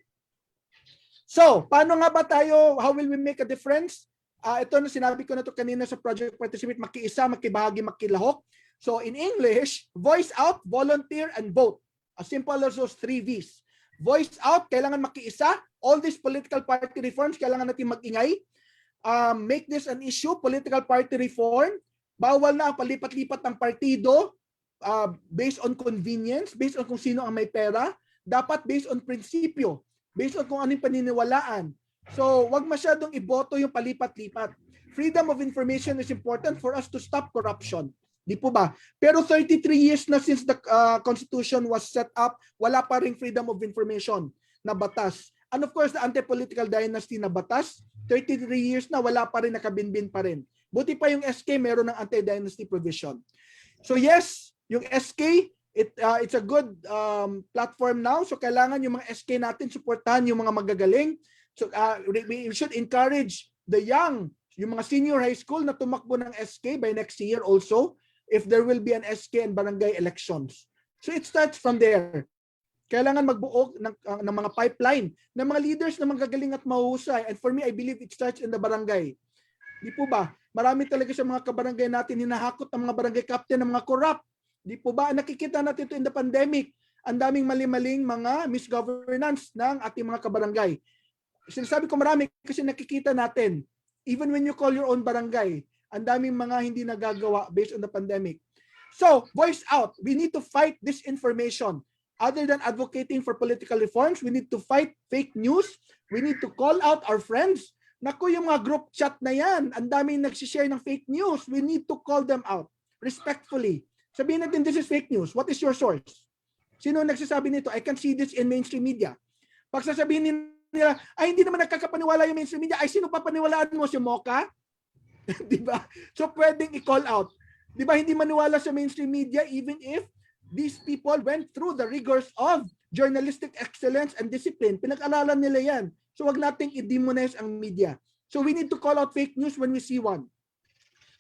So, paano nga ba tayo, how will we make a difference? Ito na sinabi ko na to kanina sa project participate, makiisa, makibahagi, makilahok. So, in English, voice out, volunteer, and vote. As simple as those 3 V's. Voice out, kailangan makiisa. All these political party reforms, kailangan natin mag-ingay. Make this an issue, political party reform. Bawal na ang palipat-lipat ng partido based on convenience, based on kung sino ang may pera. Dapat based on prinsipyo, based on kung anong paniniwalaan. So, wag masyadong iboto yung palipat-lipat. Freedom of information is important for us to stop corruption. Di po ba? Pero 33 years na since the Constitution was set up, wala pa ring freedom of information na batas. And of course, the anti-political dynasty na batas, 33 years na wala pa rin, nakabinbin pa rin. Buti pa yung SK, meron ng anti-dynasty provision. So yes, yung SK, it's a good platform now. So kailangan yung mga SK natin suportahan yung mga magagaling. So we should encourage the young, yung mga senior high school na tumakbo ng SK by next year also, if there will be an SK and barangay elections. So it starts from there. Kailangan magbuo ng mga pipeline ng mga leaders na magagaling at mahusay. And for me, I believe it starts in the barangay. Di po ba? Marami talaga sa mga kabarangay natin hinahakot ng mga barangay captain ng mga corrupt. Di po ba? Nakikita natin ito in the pandemic. Ang daming mali-maling mga misgovernance ng ating mga kabarangay. Sinasabi ko marami kasi nakikita natin. Even when you call your own barangay, ang daming mga hindi nagagawa based on the pandemic. So, voice out. We need to fight disinformation. Other than advocating for political reforms, we need to fight fake news. We need to call out our friends. Naku, yung mga group chat na yan, ang daming nagsishare ng fake news. We need to call them out respectfully. Sabihin natin, this is fake news. What is your source? Sino nagsasabi nito? I can see this in mainstream media. Pag sasabihin nila, ay hindi naman nagkakapaniwala yung mainstream media, ay sino papaniwalaan mo? Si Mocha? Diba? So pwedeng i-call out. Diba hindi maniwala sa mainstream media even if these people went through the rigors of journalistic excellence and discipline. Pinag-aralan nila yan. So wag nating i-demonize ang media. So we need to call out fake news when we see one.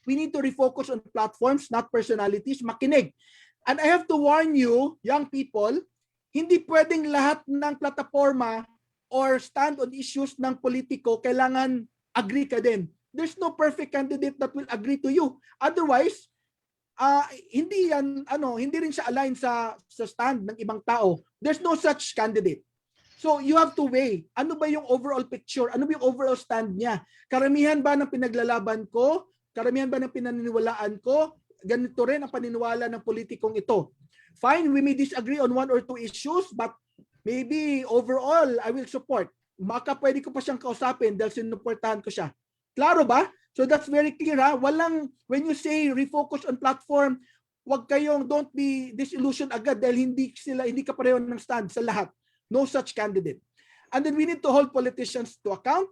We need to refocus on platforms, not personalities. Makinig. And I have to warn you, young people, hindi pwedeng lahat ng plataforma or stand on issues ng politiko kailangan agree ka din. There's no perfect candidate that will agree to you. Otherwise, hindi rin siya align sa stand ng ibang tao. There's no such candidate. So you have to weigh, ano ba yung overall picture? Ano ba yung overall stand niya? Karamihan ba ng pinaglalaban ko? Karamihan ba ng pinaniniwalaan ko? Ganito rin ang paniniwala ng politikong ito. Fine, we may disagree on 1 or 2 issues, but maybe overall, I will support. Maka pwede ko pa siyang kausapin dahil sinuportahan ko siya. Klaro ba? So that's very clear ha. When you say refocus on platform, don't be disillusioned agad dahil hindi ka pareho ng stand sa lahat. No such candidate. And then we need to hold politicians to account.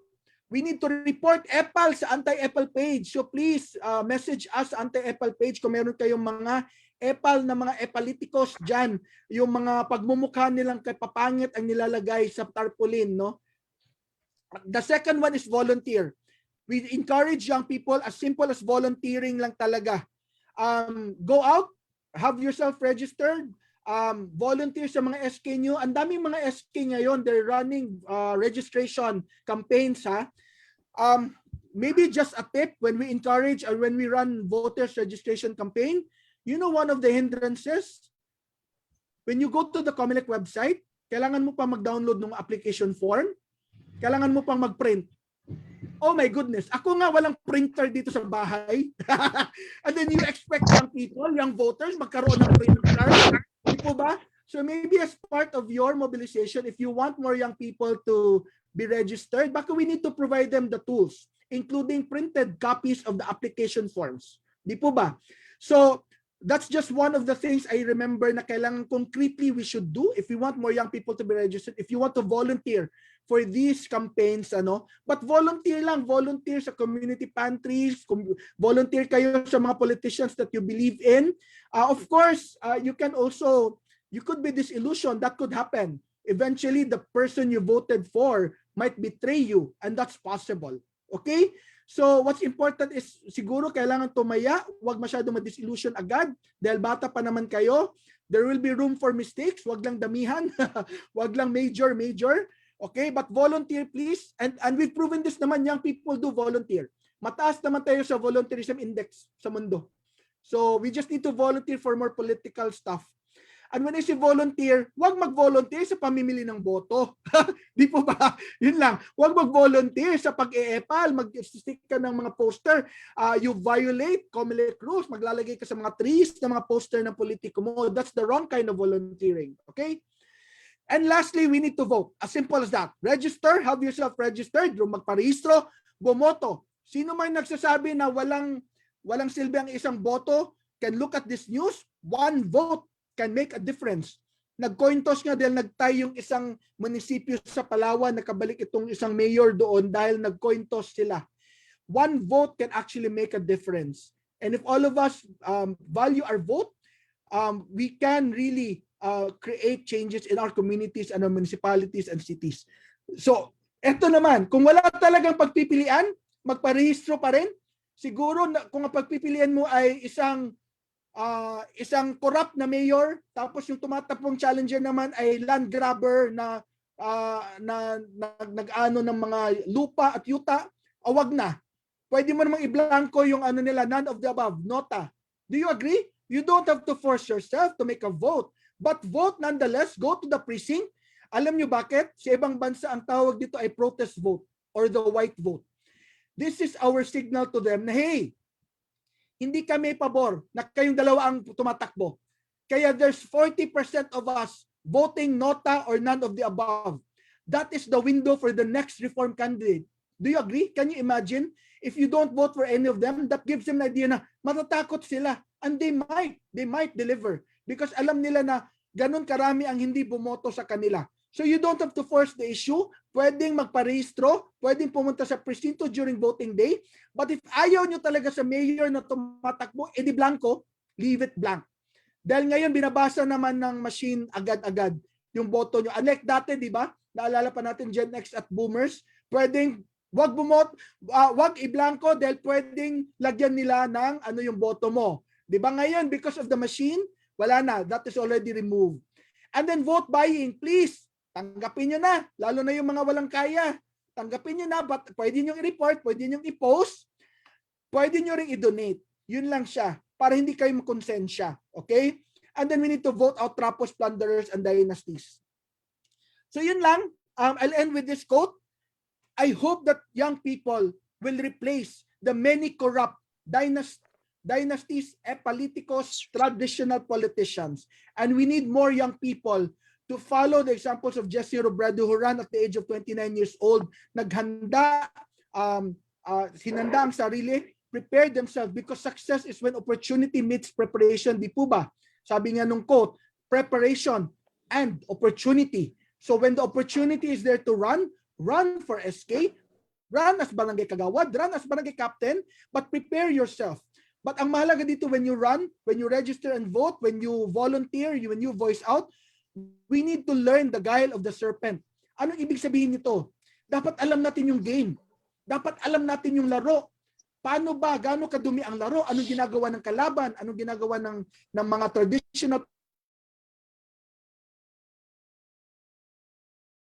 We need to report EPAL sa anti-EPAL page. So please message us sa anti-EPAL page kung meron kayong mga EPAL na mga epalitikos dyan. Yung mga pagmumukha nilang kapapangit ang nilalagay sa tarpaulin. No? The second one is volunteer. We encourage young people, as simple as volunteering lang talaga. Go out, have yourself registered, volunteer sa mga SK nyo. Ang daming mga SK ngayon, they're running registration campaigns. Maybe just a tip when we encourage or when we run voters registration campaign, you know one of the hindrances? When you go to the COMELEC website, kailangan mo pa mag-download ng application form, kailangan mo pang mag-print. Oh my goodness, ako nga walang printer dito sa bahay. And then you expect young people, young voters, magkaroon ng printer. Di po ba? So maybe as part of your mobilization, if you want more young people to be registered, baka we need to provide them the tools, including printed copies of the application forms. Di po ba? So, that's just one of the things I remember na kailangan concretely we should do if we want more young people to be registered, if you want to volunteer for these campaigns, but volunteer lang, volunteer sa community pantries, volunteer kayo sa mga politicians that you believe in. Of course, you could be disillusioned, that could happen. Eventually, the person you voted for might betray you, and that's possible. Okay? So what's important is siguro kailangan tumaya, wag masyado ma-disillusion agad dahil bata pa naman kayo. There will be room for mistakes, wag lang damihan, wag lang major. Okay, but volunteer please. And we've proven this naman, young people do volunteer. Mataas naman tayo sa volunteerism index sa mundo. So we just need to volunteer for more political stuff. And when I say volunteer, huwag mag-volunteer sa pamimili ng boto. Di po ba? Yun lang. Huwag mag-volunteer sa pag-e-epal, mag-stick ka ng mga poster. You violate COMELEC rules, maglalagay ka sa mga trees ng mga poster ng politiko mo. That's the wrong kind of volunteering. Okay? And lastly, we need to vote. As simple as that. Register, have yourself registered, magparehistro, bumoto. Sino man nagsasabi na walang silbi ang isang boto, can look at this news. One vote can make a difference. Nag-coin toss nga dahil nagtay yung isang munisipyo sa Palawan, nakabalik itong isang mayor doon dahil nag-coin toss sila. One vote can actually make a difference. And if all of us value our vote, we can really create changes in our communities and our municipalities and cities. So, eto naman, kung wala talagang pagpipilian, magparehistro pa rin. Siguro kung ang pagpipilian mo ay isang corrupt na mayor, tapos yung tumatapong challenger naman ay land grabber na nag-ano ng mga lupa at yuta, wag na. Pwede mo namang i-blanco yung nila, none of the above, nota. Do you agree? You don't have to force yourself to make a vote, but vote nonetheless, go to the precinct. Alam nyo bakit? Sa ibang bansa, ang tawag dito ay protest vote or the white vote. This is our signal to them na, hey, hindi kami pabor na kayong dalawa ang tumatakbo. Kaya there's 40% of us voting nota or none of the above. That is the window for the next reform candidate. Do you agree? Can you imagine? If you don't vote for any of them, that gives them an idea na matatakot sila. And they might deliver. Because alam nila na ganun karami ang hindi bumoto sa kanila. So you don't have to force the issue. Pwedeng magparehistro, pwedeng pumunta sa presinto during voting day. But if ayaw nyo talaga sa mayor na tumatakbo, edi blanco, leave it blank. Dahil ngayon binabasa naman ng machine agad-agad yung boto nyo. Unlike dati, di ba? Naalala pa natin Gen X at Boomers, pwedeng wag i-blanco dahil pwedeng lagyan nila ng yung boto mo. Di ba ngayon, because of the machine, wala na. That is already removed. And then vote buying, please. Tanggapin nyo na, lalo na yung mga walang kaya. Tanggapin nyo na, but pwede nyo i-report, pwede nyo i-post, pwede nyo rin i-donate. Yun lang siya, para hindi kayo makonsensya. Okay? And then we need to vote out trapos, plunderers, and dynasties. So yun lang. I'll end with this quote. I hope that young people will replace the many corrupt dynasties, politicos, traditional politicians. And we need more young people to follow the examples of Jesse Robredo, who ran at the age of 29 years old, naghanda, hinanda ang sarili, prepared themselves, because success is when opportunity meets preparation. Di po ba? Sabi nga nung quote, preparation and opportunity. So when the opportunity is there to run for SK, run as barangay kagawad, run as barangay captain, but prepare yourself. But ang mahalaga dito, when you run, when you register and vote, when you volunteer, when you voice out, we need to learn the guile of the serpent. Anong ibig sabihin nito? Dapat alam natin yung game. Dapat alam natin yung laro. Paano ba? Gaano kadumi ang laro? Anong ginagawa ng kalaban? Anong ginagawa ng mga traditional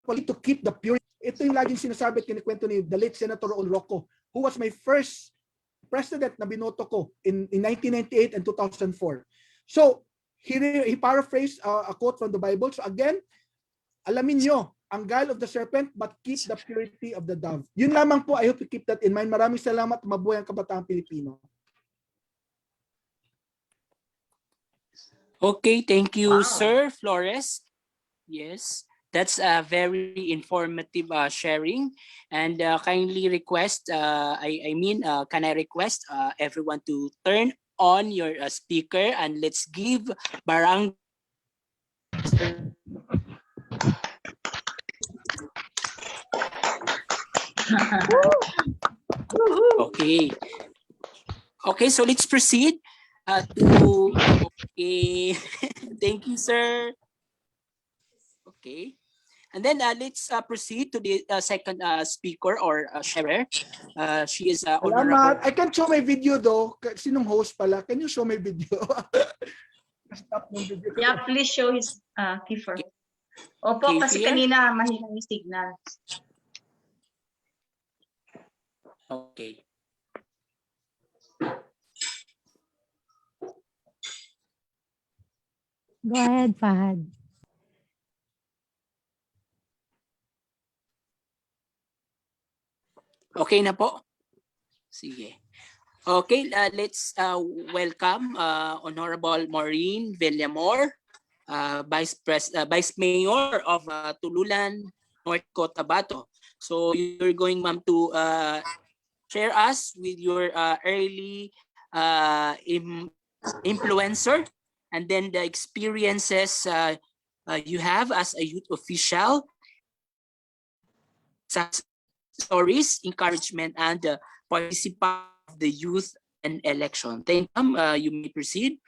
to keep the purity? Ito yung laging sinasabi at kinikwento ni the late Senator Raul Roco, who was my first president na binoto ko in 1998 and 2004. So, he paraphrased a quote from the Bible. So again, alamin nyo, ang guile of the serpent, but keep the purity of the dove. Yun lamang po, I hope you keep that in mind. Maraming salamat, mabuhay ang kabataang Pilipino. Okay, thank you, Sir Flores. Yes. That's a very informative sharing, and kindly request, can I request everyone to turn on your speaker, and let's give Barang. Okay. Okay, so let's proceed to, okay. Thank you, sir. Okay. And then let's proceed to the second speaker or sharer. She is Honorable. Salamat. I can show my video though. Sinong host pala? Can you show my video? Stop ng video. Yeah, please show his Kiefer. Opo, Okay, kasi here. kanina mahina yung signal. Okay. Go ahead, Fahad. Okay na po? Sige. Okay, let's welcome Honorable Maureen Villamor, Vice Mayor of Tulunan, North Cotabato. So you're going, ma'am, to share us with your early influencer, and then the experiences you have as a youth official, stories, encouragement, and participation of the youth and election. Thank you. You may proceed.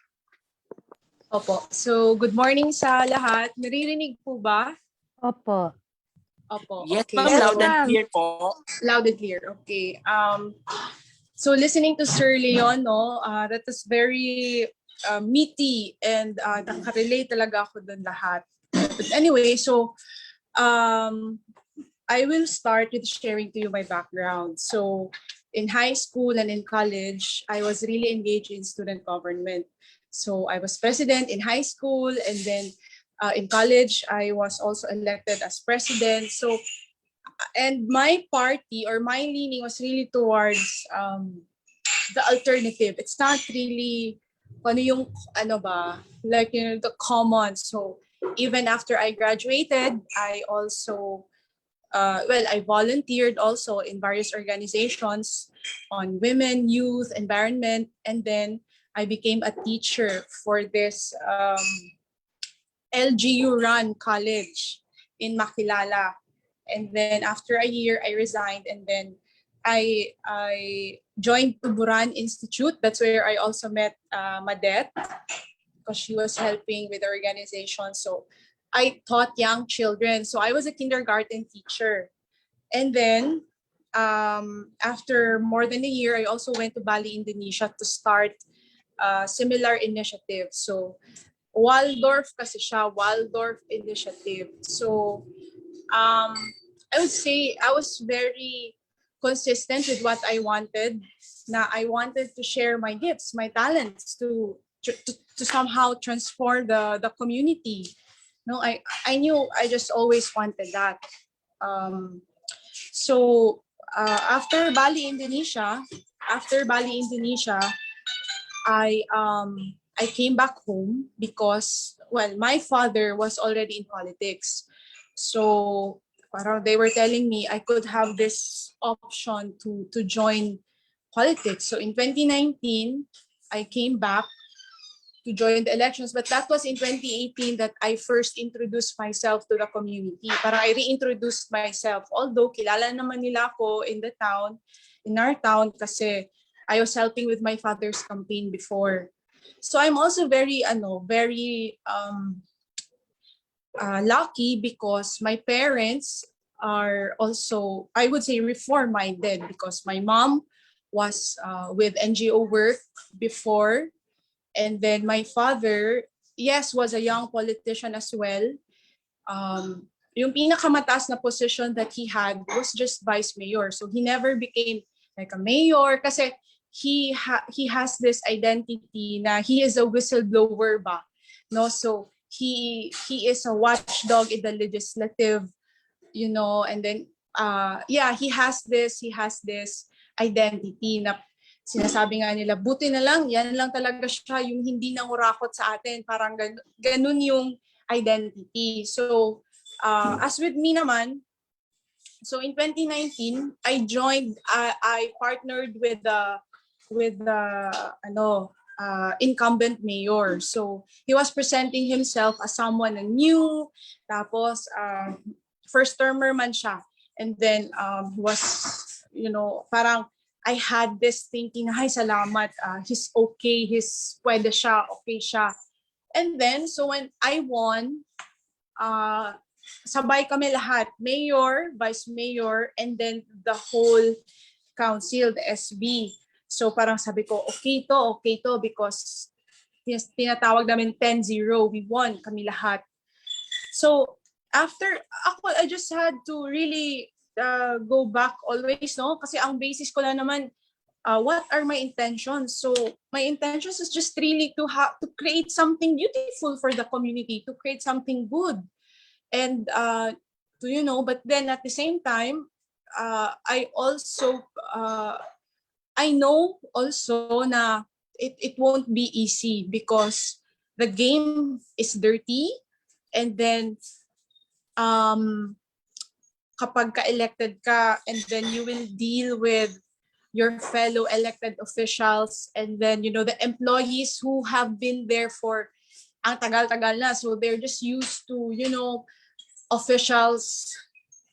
Opo. So, good morning sa lahat. Naririnig po ba? Opo. Opo. Yes, Okay. ma'am. Yes, Loud and ma'am. clear po. Loud and clear. Okay. So listening to Sir Leon, no, that was very meaty and nakarelate talaga ako dun lahat. But anyway, so I will start with sharing to you my background. So in high school and in college, I was really engaged in student government. So I was president in high school, and then in college, I was also elected as president. So, and my party or my leaning was really towards the alternative. It's not really ano yung ano ba, like, you know, the common. So even after I graduated, I also I volunteered also in various organizations on women, youth, environment, and then I became a teacher for this LGU-run college in Makilala. And then after a year, I resigned, and then I joined Tuburan Institute. That's where I also met Madet, because she was helping with the organization. So I taught young children. So I was a kindergarten teacher. And then after more than a year, I also went to Bali, Indonesia to start a similar initiative. So Waldorf kasi siya, Waldorf Initiative. So I would say I was very consistent with what I wanted. Na I wanted to share my gifts, my talents to somehow transform the community. No, I knew I just always wanted that. So after Bali, Indonesia, I came back home because, well, my father was already in politics. So parang they were telling me I could have this option to join politics. So in 2019, I came back to join the elections, but that was in 2018 that I first introduced myself to the community. Parang I reintroduced myself, although kilala naman nila ako in our town, kasi I was helping with my father's campaign before. So I'm also very lucky because my parents are also, I would say, reform-minded, because my mom was with NGO work before, and then my father, yes, was a young politician as well. Yung pinakamataas na position that he had was just vice mayor. So he never became like a mayor kasi he has this identity na he is a whistleblower ba, no? So he is a watchdog in the legislative, you know, and then he has this identity na sinasabi nga nila, buti na lang, yan lang talaga siya, yung hindi nangurakot sa atin, parang ganun yung identity. So as with me naman, so in 2019, I partnered with the incumbent mayor. So he was presenting himself as someone new, tapos first termer man siya. And then he was, parang I had this thinking, ay salamat, he's okay, pwede siya, okay siya. And then, so when I won, sabay kami lahat, mayor, vice mayor, and then the whole council, the SB. So parang sabi ko, okay to, because tinatawag namin 10-0, we won kami lahat. So after ako, I just had to really go back always, no? Kasi ang basis ko lang naman, what are my intentions? So my intentions is just really to create something beautiful for the community, to create something good. And but then at the same time, I know also na it won't be easy because the game is dirty, and then kapag ka-elected ka, and then you will deal with your fellow elected officials, and then the employees who have been there for ang tagal-tagal na, so they're just used to officials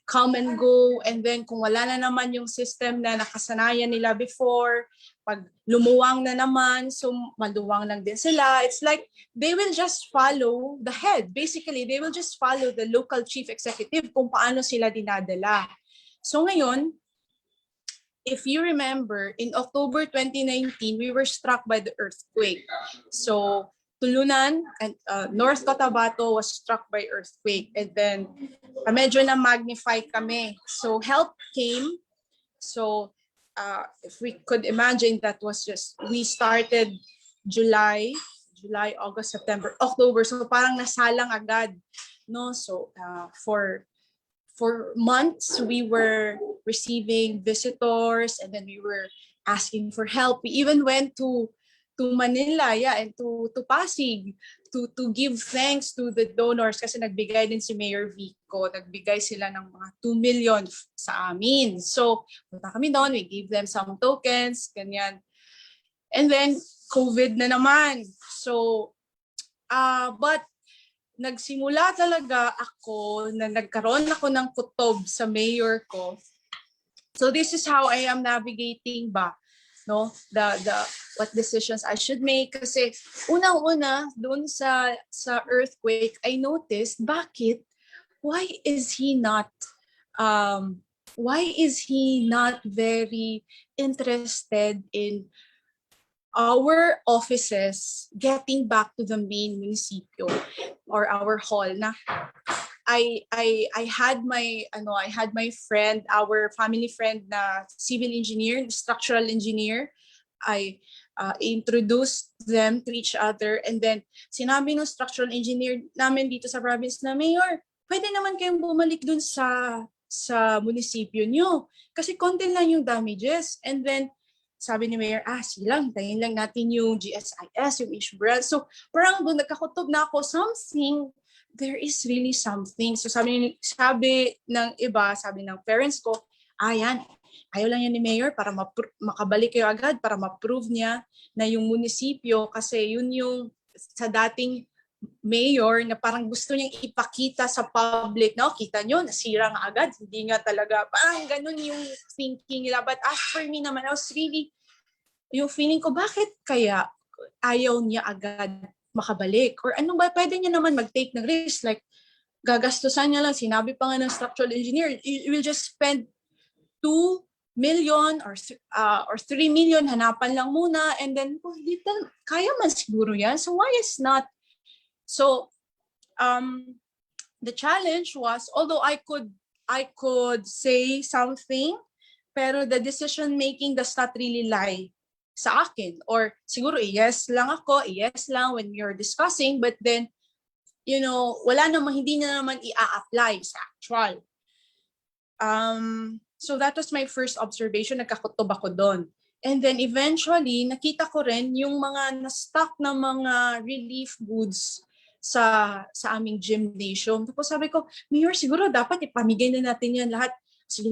come and go, and then kung wala na naman yung system na nakasanayan nila before, pag lumuwang na naman, so maluwang lang din sila. It's like they will just follow the head. Basically, they will just follow the local chief executive kung paano sila dinadala. So ngayon, if you remember, in October 2019, we were struck by the earthquake. So Tulunan and North Cotabato was struck by earthquake, and then medyo na magnify kami. So help came. So if we could imagine, that was just, we started July, August, September, October. So parang nasalang agad, no? So for months we were receiving visitors, and then we were asking for help. We even went to Manila, and to Pasig, to give thanks to the donors, kasi nagbigay din si Mayor Vico, nagbigay sila ng mga 2 million sa amin. So punta kami doon, we gave them some tokens, ganyan. And then COVID na naman. So but nagsimula talaga ako na nagkaroon ako ng kutob sa mayor ko. So this is how I am navigating ba, no, the what decisions I should make. Kasi unang-una doon sa earthquake, I noticed why is he not very interested in our offices getting back to the main municipio or our hall. Na I had my friend, our family friend na civil engineer, structural engineer. I introduced them to each other, and then sinabi ng structural engineer namin dito sa province na, Mayor, pwede naman kayong bumalik dun sa munisipyo nyo kasi konti lang yung damages. And then sabi ni Mayor, silang, hintayin lang natin yung GSIS, yung issue branch. So parang doon nagkakutob na ako, there is really something. So sabi ng iba, sabi ng parents ko, yan, ayaw lang yan ni Mayor para makabalik kayo agad, para ma-prove niya na yung munisipyo, kasi yun yung sa dating mayor na parang gusto niyang ipakita sa public, no? Kita nyo, nasira nga agad, hindi nga talaga, parang ganun yung thinking nila. But as for me naman, I was really, yung feeling ko, bakit kaya ayaw niya agad makabalik? Or ano ba, pwede niya naman mag-take ng risk, like gagastusan niya lang, sinabi pa nga ng structural engineer, you will just spend 2 million or 3 million, hanapan lang muna, and then, kaya man siguro yan, so why is not? So the challenge was, although I could say something, pero the decision making does not really lie sa akin. Or siguro yes lang when you're discussing, but then wala namang, hindi na naman i-apply sa actual. So that was my first observation, nagkakutob ako doon. And then eventually nakita ko rin yung mga na-stock na mga relief goods sa aming gymnasium. Tapos sabi ko, Mayor, siguro dapat ipamigay na natin yan lahat. Sige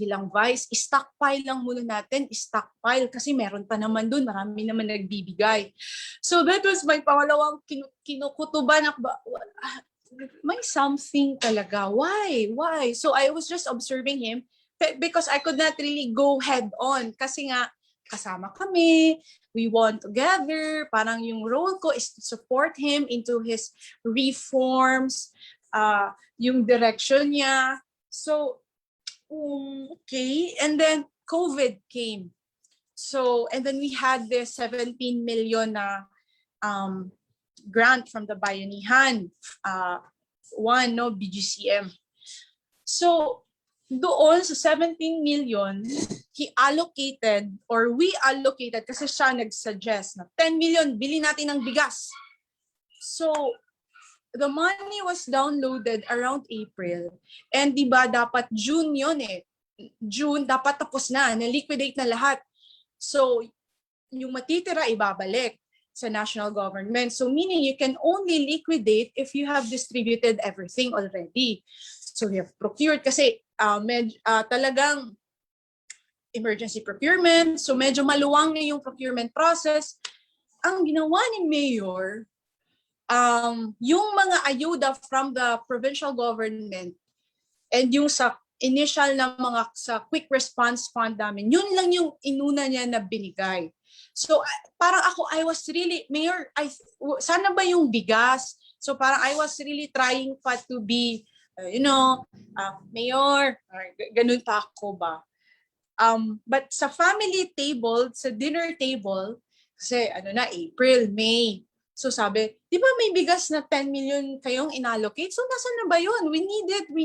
lang, Vice. I-stockpile lang muna natin. I-stockpile kasi meron pa naman dun. Marami naman nagbibigay. So that was my pangalawang kinukutuban. May something talaga. Why? So I was just observing him because I could not really go head on. Kasi nga, kasama kami. We want together. Parang yung role ko is to support him into his reforms, yung direction niya. So, okay. And then COVID came. So, and then we had this 17 million na grant from the Bayanihan. BGCM. So, doon sa 17 million, he allocated or we allocated kasi siya nag-suggest na 10 million, bili natin ng bigas. So, the money was downloaded around April. And di ba dapat June yun eh. June dapat tapos na liquidate na lahat. So, yung matitira ibabalik sa national government. So, meaning you can only liquidate if you have distributed everything already. So, we have procured kasi talagang emergency procurement. So, medyo maluwang na yung procurement process. Ang ginawa ni Mayor, yung mga ayuda from the provincial government and yung sa initial na mga sa quick response fund namin, yun lang yung inuna niya na binigay. So parang ako, I was really, Mayor, sana ba yung bigas? So parang I was really trying pa to be, Mayor, ganun pa ako ba? But sa family table, sa dinner table, kasi April, May, so sabi, di ba may bigas na 10 million kayong inallocate? So nasan na ba yun? We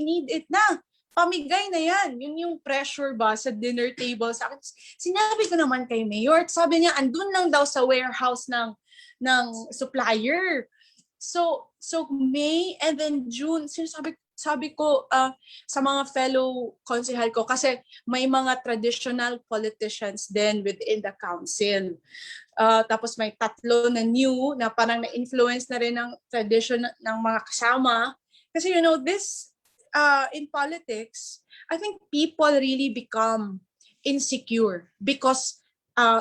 need it na. Pamigay na yan. Yun yung pressure ba sa dinner table sa akin. Sinabi ko naman kay Mayor, sabi niya, andun lang daw sa warehouse ng supplier. So May and then June, sabi ko sa mga fellow konsehal ko, kasi may mga traditional politicians then within the council. Tapos may 3 na new na parang na-influence na rin ng tradition ng mga kasama. Kasi this in politics, I think people really become insecure because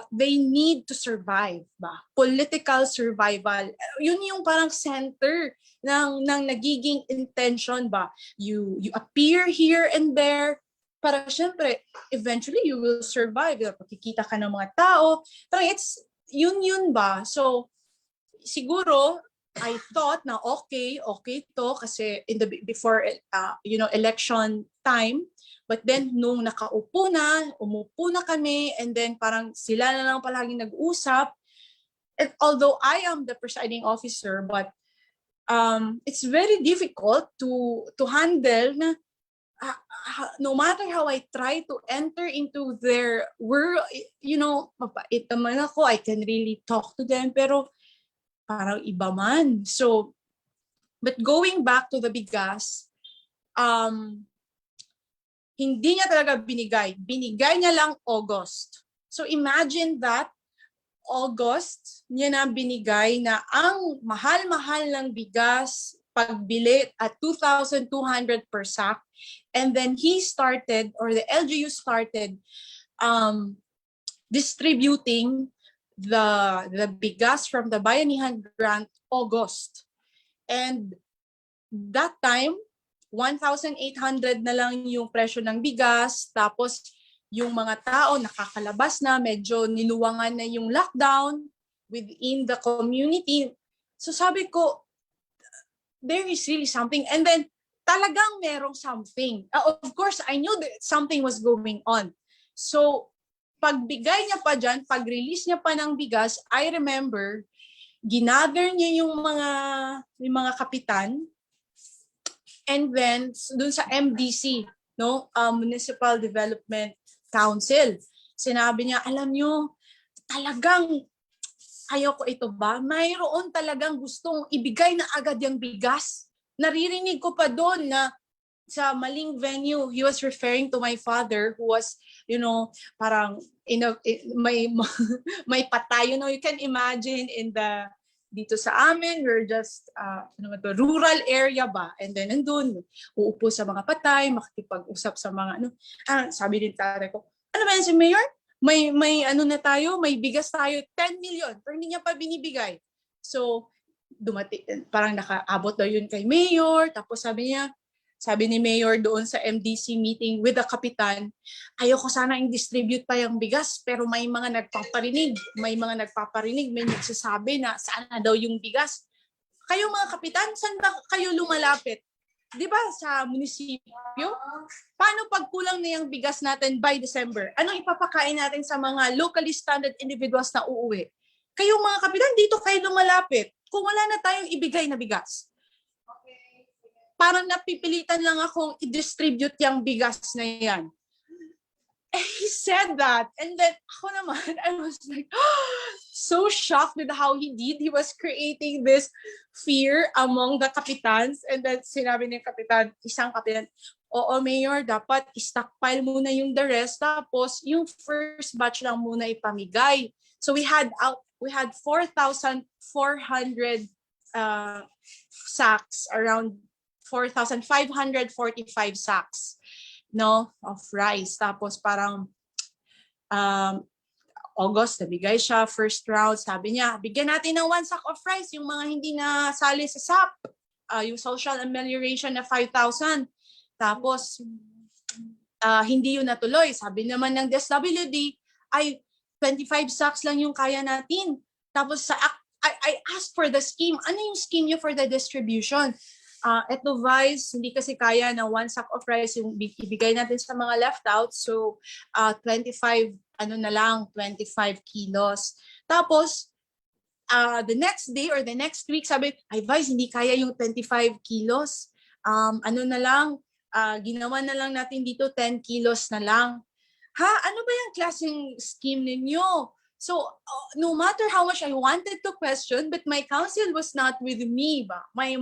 they need to survive ba? Political survival. Yun yung parang center ng nagiging intention ba? You appear here and there para syempre eventually you will survive. Pakikita ka ng mga tao. Parang it's yun ba? So siguro I thought na okay to kasi before election time, but then nung umupo na kami, and then parang sila na lang palaging nag-usap. And although I am the presiding officer, but it's very difficult to handle na no matter how I try to enter into their world, mapait naman ako, I can really talk to them, pero parang iba man. So, but going back to the bigas, hindi niya talaga binigay. Binigay niya lang August. So, imagine that, August, niya na binigay na ang mahal-mahal ng bigas, pagbili at 2,200 per sack. And then he started, or the LGU started, distributing the bigas from the Bayanihan grant August. And that time, 1,800 na lang yung presyo ng bigas. Tapos yung mga tao nakakalabas na, medyo niluwangan na yung lockdown within the community. So sabi ko, there is really something. And then talagang merong something. Of course, I knew that something was going on. So pagbigay niya pa dyan, pag-release niya pa ng bigas, I remember, ginather niya yung mga kapitan, and then dun sa MDC, Municipal Development Council, sinabi niya, alam nyo, talagang ayoko ito ba? Mayroon talagang gustong ibigay na agad yung bigas. Naririnig ko pa doon na sa maling venue, he was referring to my father who was, parang may patay. You can imagine in dito sa amin, we're just, rural area ba? And then nandun, uupo sa mga patay, makikipag-usap sa mga sabi din tatay ko, ano ba yan si Mayor? May ano na tayo, may bigas tayo, 10 million, pero hindi niya pa binibigay. So, parang nakaabot daw yun kay Mayor, tapos sabi ni Mayor doon sa MDC meeting with the kapitan, ayoko sana i-distribute pa yung bigas, pero may mga nagpaparinig, may nagsasabi na sana daw yung bigas. Kayo mga kapitan, saan ba kayo lumalapit? Di ba sa munisipyo? Paano pag kulang na yung bigas natin by December? Anong ipapakain natin sa mga locally stranded individuals na uuwi? Kayong mga kapitan, dito kayo lumalapit. Kung wala na tayong ibigay na bigas. Parang napipilitan lang akong i-distribute yung bigas na yan. He said that. And then ako naman, I was like, so shocked with how he did. He was creating this fear among the kapitans. And then sinabi ng kapitan, isang kapitan, oo, Mayor, dapat stockpile muna yung the rest. Tapos yung first batch lang muna ipamigay. So we had 4,400 sacks, around 4,545 sacks, no, of rice. Tapos parang August, nabigay siya, first round, sabi niya, bigyan natin ng 1 sack of rice, yung mga hindi na sali sa SAP, yung social amelioration na 5,000. Tapos, hindi yun natuloy. Sabi naman ng DSWD, ay 25 sacks lang yung kaya natin. Tapos I asked for the scheme. Ano yung scheme niyo for the distribution? Eto Vice, hindi kasi kaya na 1 sack of rice yung ibigay natin sa mga left out. So 25 kilos. Tapos the next day or the next week, sabi, ay Vice, hindi kaya yung 25 kilos. Ginawa na lang natin dito 10 kilos na lang. Ha? Ano ba yung klaseng scheme ninyo? So, no matter how much I wanted to question, but my counsel was not with me ba? My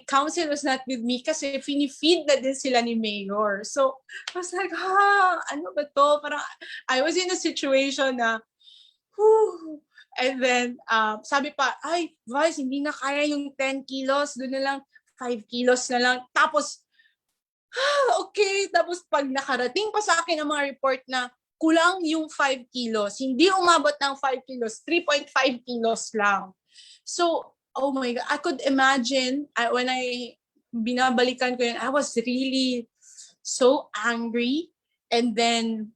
counsel was not with me kasi finifeed na din sila ni Mayor. So, I was like, ano ba to? Parang, I was in a situation na, whew. And then, sabi pa, ay, Vice, hindi na kaya yung 10 kilos, doon na lang, 5 kilos na lang. Tapos, okay. Tapos, pag nakarating pa sa akin ang mga report na kulang yung 5 kilos, hindi umabot ng 5 kilos, 3.5 kilos lang. So, oh my God, I could imagine when binabalikan ko yun, I was really so angry. And then,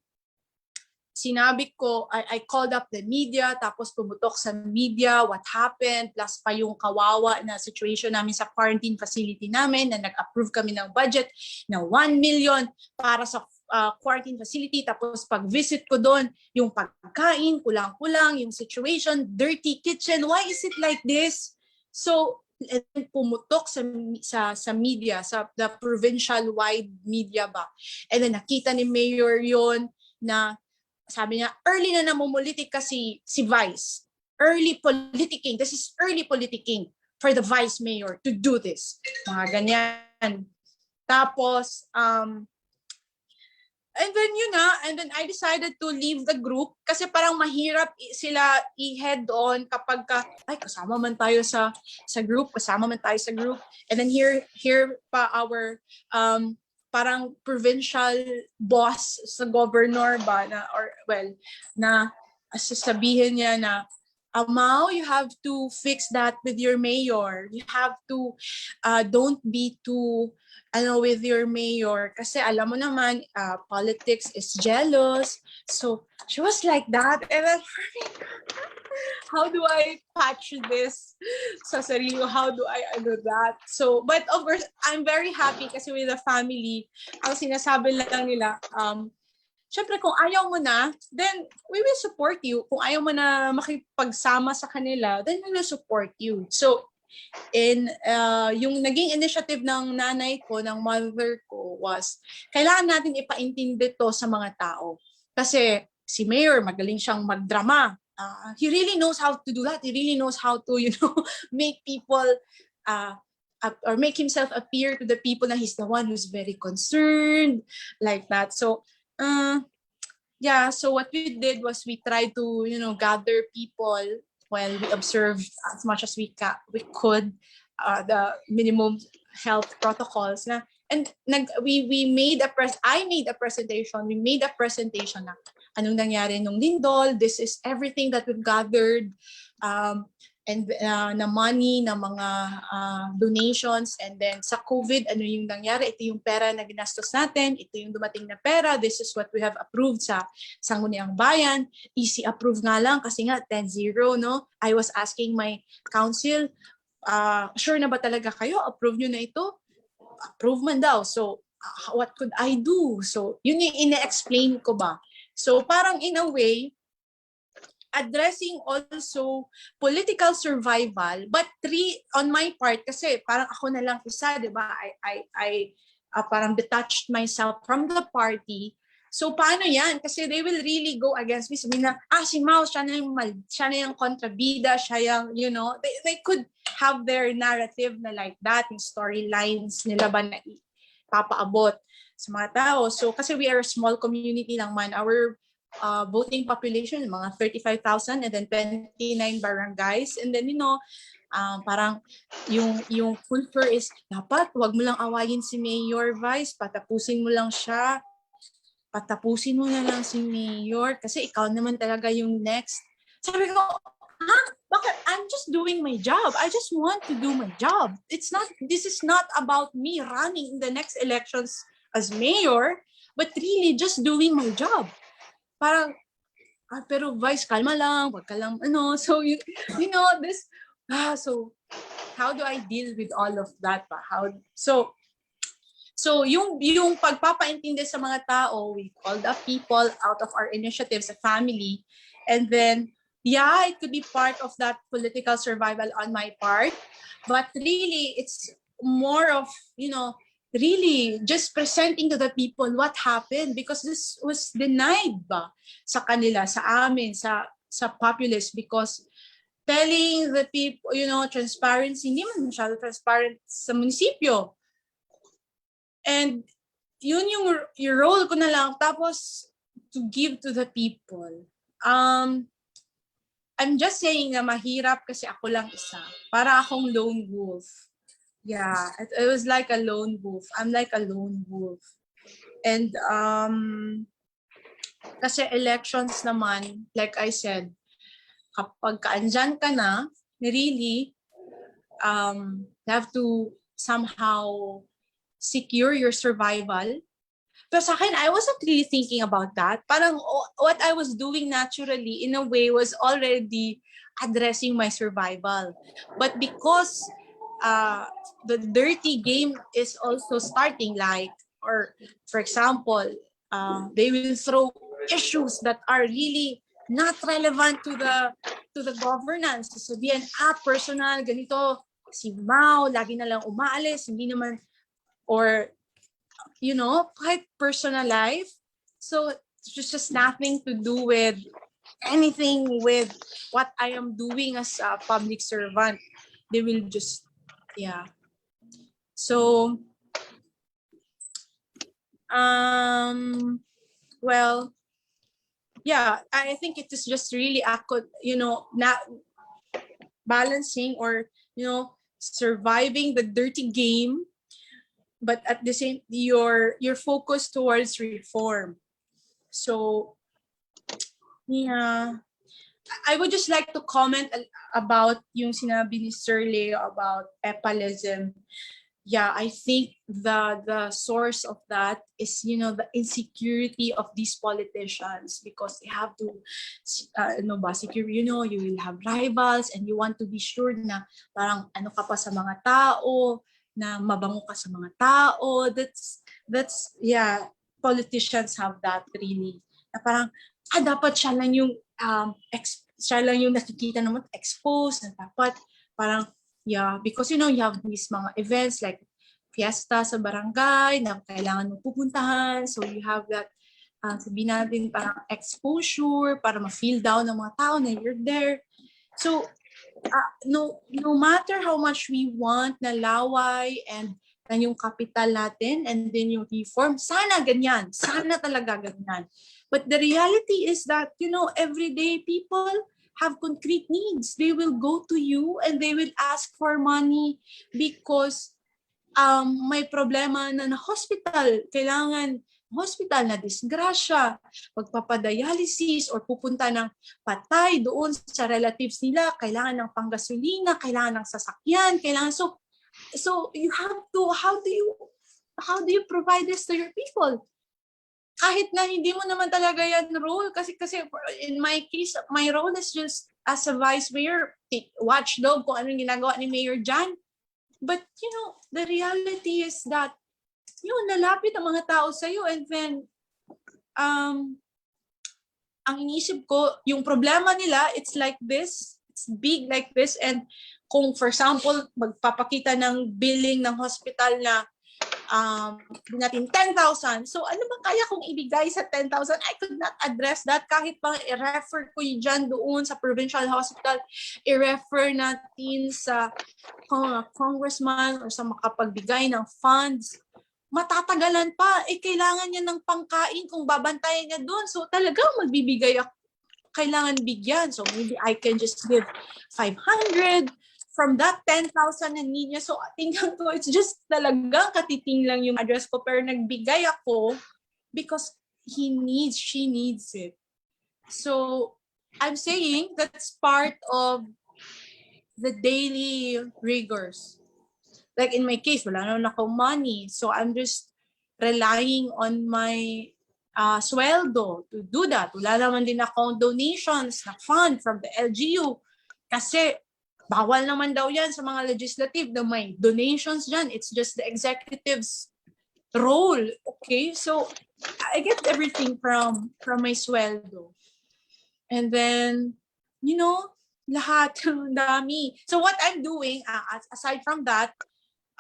sinabi ko, I called up the media, tapos pumutok sa media, what happened, plus pa yung kawawa na situation namin sa quarantine facility namin, na nag-approve kami ng budget na 1 million para sa quarantine facility. Tapos pag-visit ko doon, yung pagkain, kulang-kulang, yung situation, dirty kitchen, why is it like this? So, pumutok sa media, sa the provincial-wide media ba. And then nakita ni Mayor yon na sabi niya, early na namumulitik kasi si Vice. Early politicking. This is early politicking for the Vice Mayor to do this. Mga ganyan. Tapos, and then I decided to leave the group kasi parang mahirap sila i-head on kapag kasama man tayo sa group. And then here pa our parang provincial boss sa governor ba na sasabihin niya na, Amao, you have to fix that with your mayor. You have to don't be too with your mayor kasi alam mo naman politics is jealous. So she was like that, and then for me, how do I patch this sa sarili ko? How do I do that? So, but of course, I'm very happy kasi with the family, ang sinasabi lang nila, syempre kung ayaw mo na, then we will support you. Kung ayaw mo na makipagsama sa kanila, then we will support you. So, yung naging initiative ng nanay ko, ng mother ko was, kailangan natin ipaintindi to sa mga tao. Kasi si Mayor, magaling siyang magdrama. He really knows how to do that. He really knows how to, make people, or make himself appear to the people na he's the one who's very concerned, like that. So, so what we did was we tried to, gather people when we observed as much as we could the minimum health protocols na. And we made I made a presentation. We made a presentation na anong nangyari nung lindol. This is everything that we've gathered. And na money, na mga donations, and then sa COVID, ano yung nangyari? Ito yung pera na ginastos natin, ito yung dumating na pera, this is what we have approved sa Sangguniang Bayan. Easy approve nga lang kasi nga 10-0, no? I was asking my council, sure na ba talaga kayo? Approve nyo na ito? Approve man daw. So, what could I do? So, yun yung ina-explain ko ba? So, parang in a way, addressing also political survival, but on my part, kasi parang ako na lang isa, di ba? I parang detached myself from the party. So, paano yan? Kasi they will really go against me. Sabihin na, si Mao, siya na yung kontrabida, siya yung, you know, they could have their narrative na like that, yung storylines nila ba na papaabot sa mga tao. So, kasi we are a small community lang man. Our voting population, mga 35,000 and then 29 barangays. And then, you know, parang yung culture is, dapat wag mo lang awayin si Mayor Vice, patapusin mo lang siya. Patapusin mo na lang si Mayor kasi ikaw naman talaga yung next. Sabi ko, bakit? I'm just doing my job. I just want to do my job. This is not about me running in the next elections as mayor, but really just doing my job. Parang, pero Vice, kalma lang, wag ka lang, ano. So, you know, this, so, how do I deal with all of that? So yung pagpapaintindi sa mga tao, we called up people out of our initiatives, a family, and then, yeah, it could be part of that political survival on my part, but really, it's more of, you know, really just presenting to the people what happened because this was denied ba sa kanila, sa amin, sa populace, because telling the people, you know, transparency, hindi man masyado transparent sa munisipyo. And yun yung role ko na lang, tapos to give to the people. I'm just saying na mahirap kasi ako lang isa. Para akong lone wolf. Yeah, it was like a lone wolf. I'm like a lone wolf. And kasi elections naman, like I said, kapag kaandyan ka na, really, you have to somehow secure your survival. Pero sa akin, I wasn't really thinking about that. Parang what I was doing naturally, in a way, was already addressing my survival. But because the dirty game is also starting, like, or for example, they will throw issues that are really not relevant to the governance. Sabihin, personal, ganito, si Mao, lagi na lang umaalis, hindi naman, or, you know, quite personal life. So it's just nothing to do with anything with what I am doing as a public servant. They will just, yeah. So, well, yeah, I think it is just really, you know, not balancing or, you know, surviving the dirty game, but at the same, your focus towards reform. So, yeah, I would just like to comment about yung sinabi ni Sir Leo about epalism. Yeah, I think the source of that is, you know, the insecurity of these politicians, because they have to, you know, you will have rivals and you want to be sure na parang ano ka pa sa mga tao, na mabango ka sa mga tao. That's yeah, politicians have that really. Na parang, dapat siya lang yung nakikita naman exposed, na dapat parang, yeah, because, you know, you have these mga events like fiesta sa barangay na kailangan mong pupuntahan. So you have that, sabihin natin parang exposure para ma-feel down ng mga tao na you're there. So, no matter how much we want na laway and yung kapital natin and then yung reform, sana ganyan, sana talaga ganyan. But the reality is that, you know, everyday people, have concrete needs. They will go to you and they will ask for money because may problema na hospital, kailangan hospital na disgrasya, magpapadialysis or pupunta ng patay doon sa relatives nila, kailangan ng panggasolina, kailangan ng sasakyan, kailangan so you have to how do you provide this to your people? Kahit na hindi mo naman talaga yan role kasi in my case, my role is just as a vice mayor, watchdog kung anong ginagawa ni Mayor Jan. But, the reality is that, nalapit ang mga tao sa'yo and then, ang inisip ko, yung problema nila, it's like this, it's big like this, and kung, for example, magpapakita ng billing ng hospital na natin 10,000. So, ano bang kaya kong ibigay sa 10,000? I could not address that. Kahit pang i-refer ko yun dyan doon sa provincial hospital, i-refer natin sa congressman or sa makapagbigay ng funds, matatagalan pa. Kailangan niya ng pangkain kung babantayan niya doon. So, talagang magbibigay ako. Kailangan bigyan. So, maybe I can just give 500 from that 10,000 na need niya. So, tingnan ko, it's just talagang katiting lang yung address ko. Pero nagbigay ako because she needs it. So, I'm saying that's part of the daily rigors. Like in my case, wala naman ako money. So, I'm just relying on my sweldo to do that. Wala naman din akong donations na fund from the LGU. Kasi, bawal naman daw yan sa mga legislative na may donations dyan. It's just the executive's role. Okay? So, I get everything from my sweldo. And then, lahat, dami. So, what I'm doing, aside from that,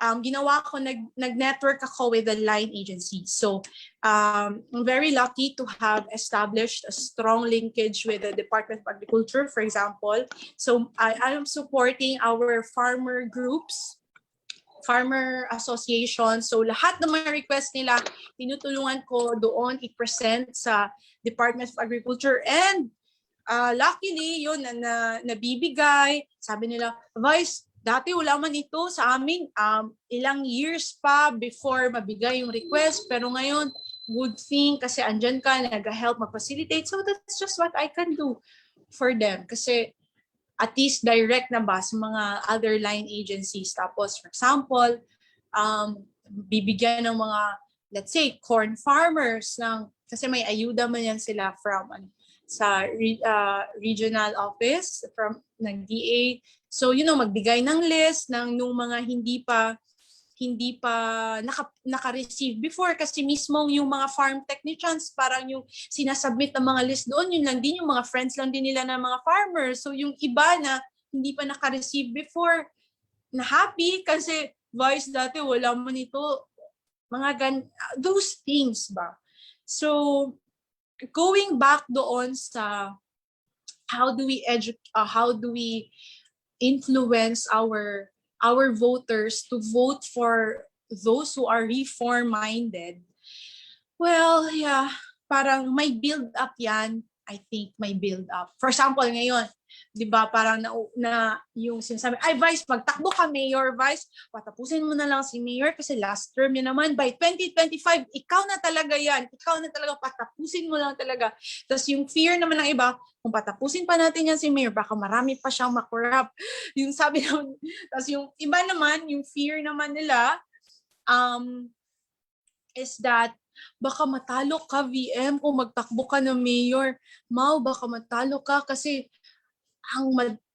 ginawa ko, nag-network ako with the line agency. So, I'm very lucky to have established a strong linkage with the Department of Agriculture, for example. So, I am supporting our farmer groups, farmer associations. So, lahat ng mga request nila, tinutulungan ko doon i-present sa Department of Agriculture. And luckily, yun, nabibigay. Sabi nila, Vice, dati wala man ito sa amin, ilang years pa before mabigay yung request. Pero ngayon, good thing kasi andyan ka, nag-help, mag-facilitate. So that's just what I can do for them. Kasi at least direct na ba sa mga other line agencies. Tapos, for example, bibigyan ng mga, let's say, corn farmers kasi may ayuda man yan sila from sa regional office ng DA. So, magbigay ng list ng nung mga hindi pa naka-receive before kasi mismo yung mga farm technicians parang yung sinasubmit ng mga list doon, yun lang din yung mga friends lang din nila ng mga farmers. So, yung iba na hindi pa naka-receive before, na happy kasi Vice dati wala man ito, those things ba. So, going back doon sa how do we influence our voters to vote for those who are reform-minded. Well, yeah, parang may build-up yan. I think may build-up. For example, ngayon, di ba parang na yung sinasabi, ay Vice, magtakbo ka Mayor, Vice, patapusin mo na lang si Mayor kasi last term yun naman, by 2025, ikaw na talaga yan, patapusin mo lang talaga. Tapos yung fear naman ng iba, kung patapusin pa natin yan si Mayor, baka marami pa siyang makorap. Yung sabi naman, tapos yung iba naman, yung fear naman nila, is that, baka matalo ka VM kung magtakbo ka ng Mayor. Mau, baka matalo ka kasi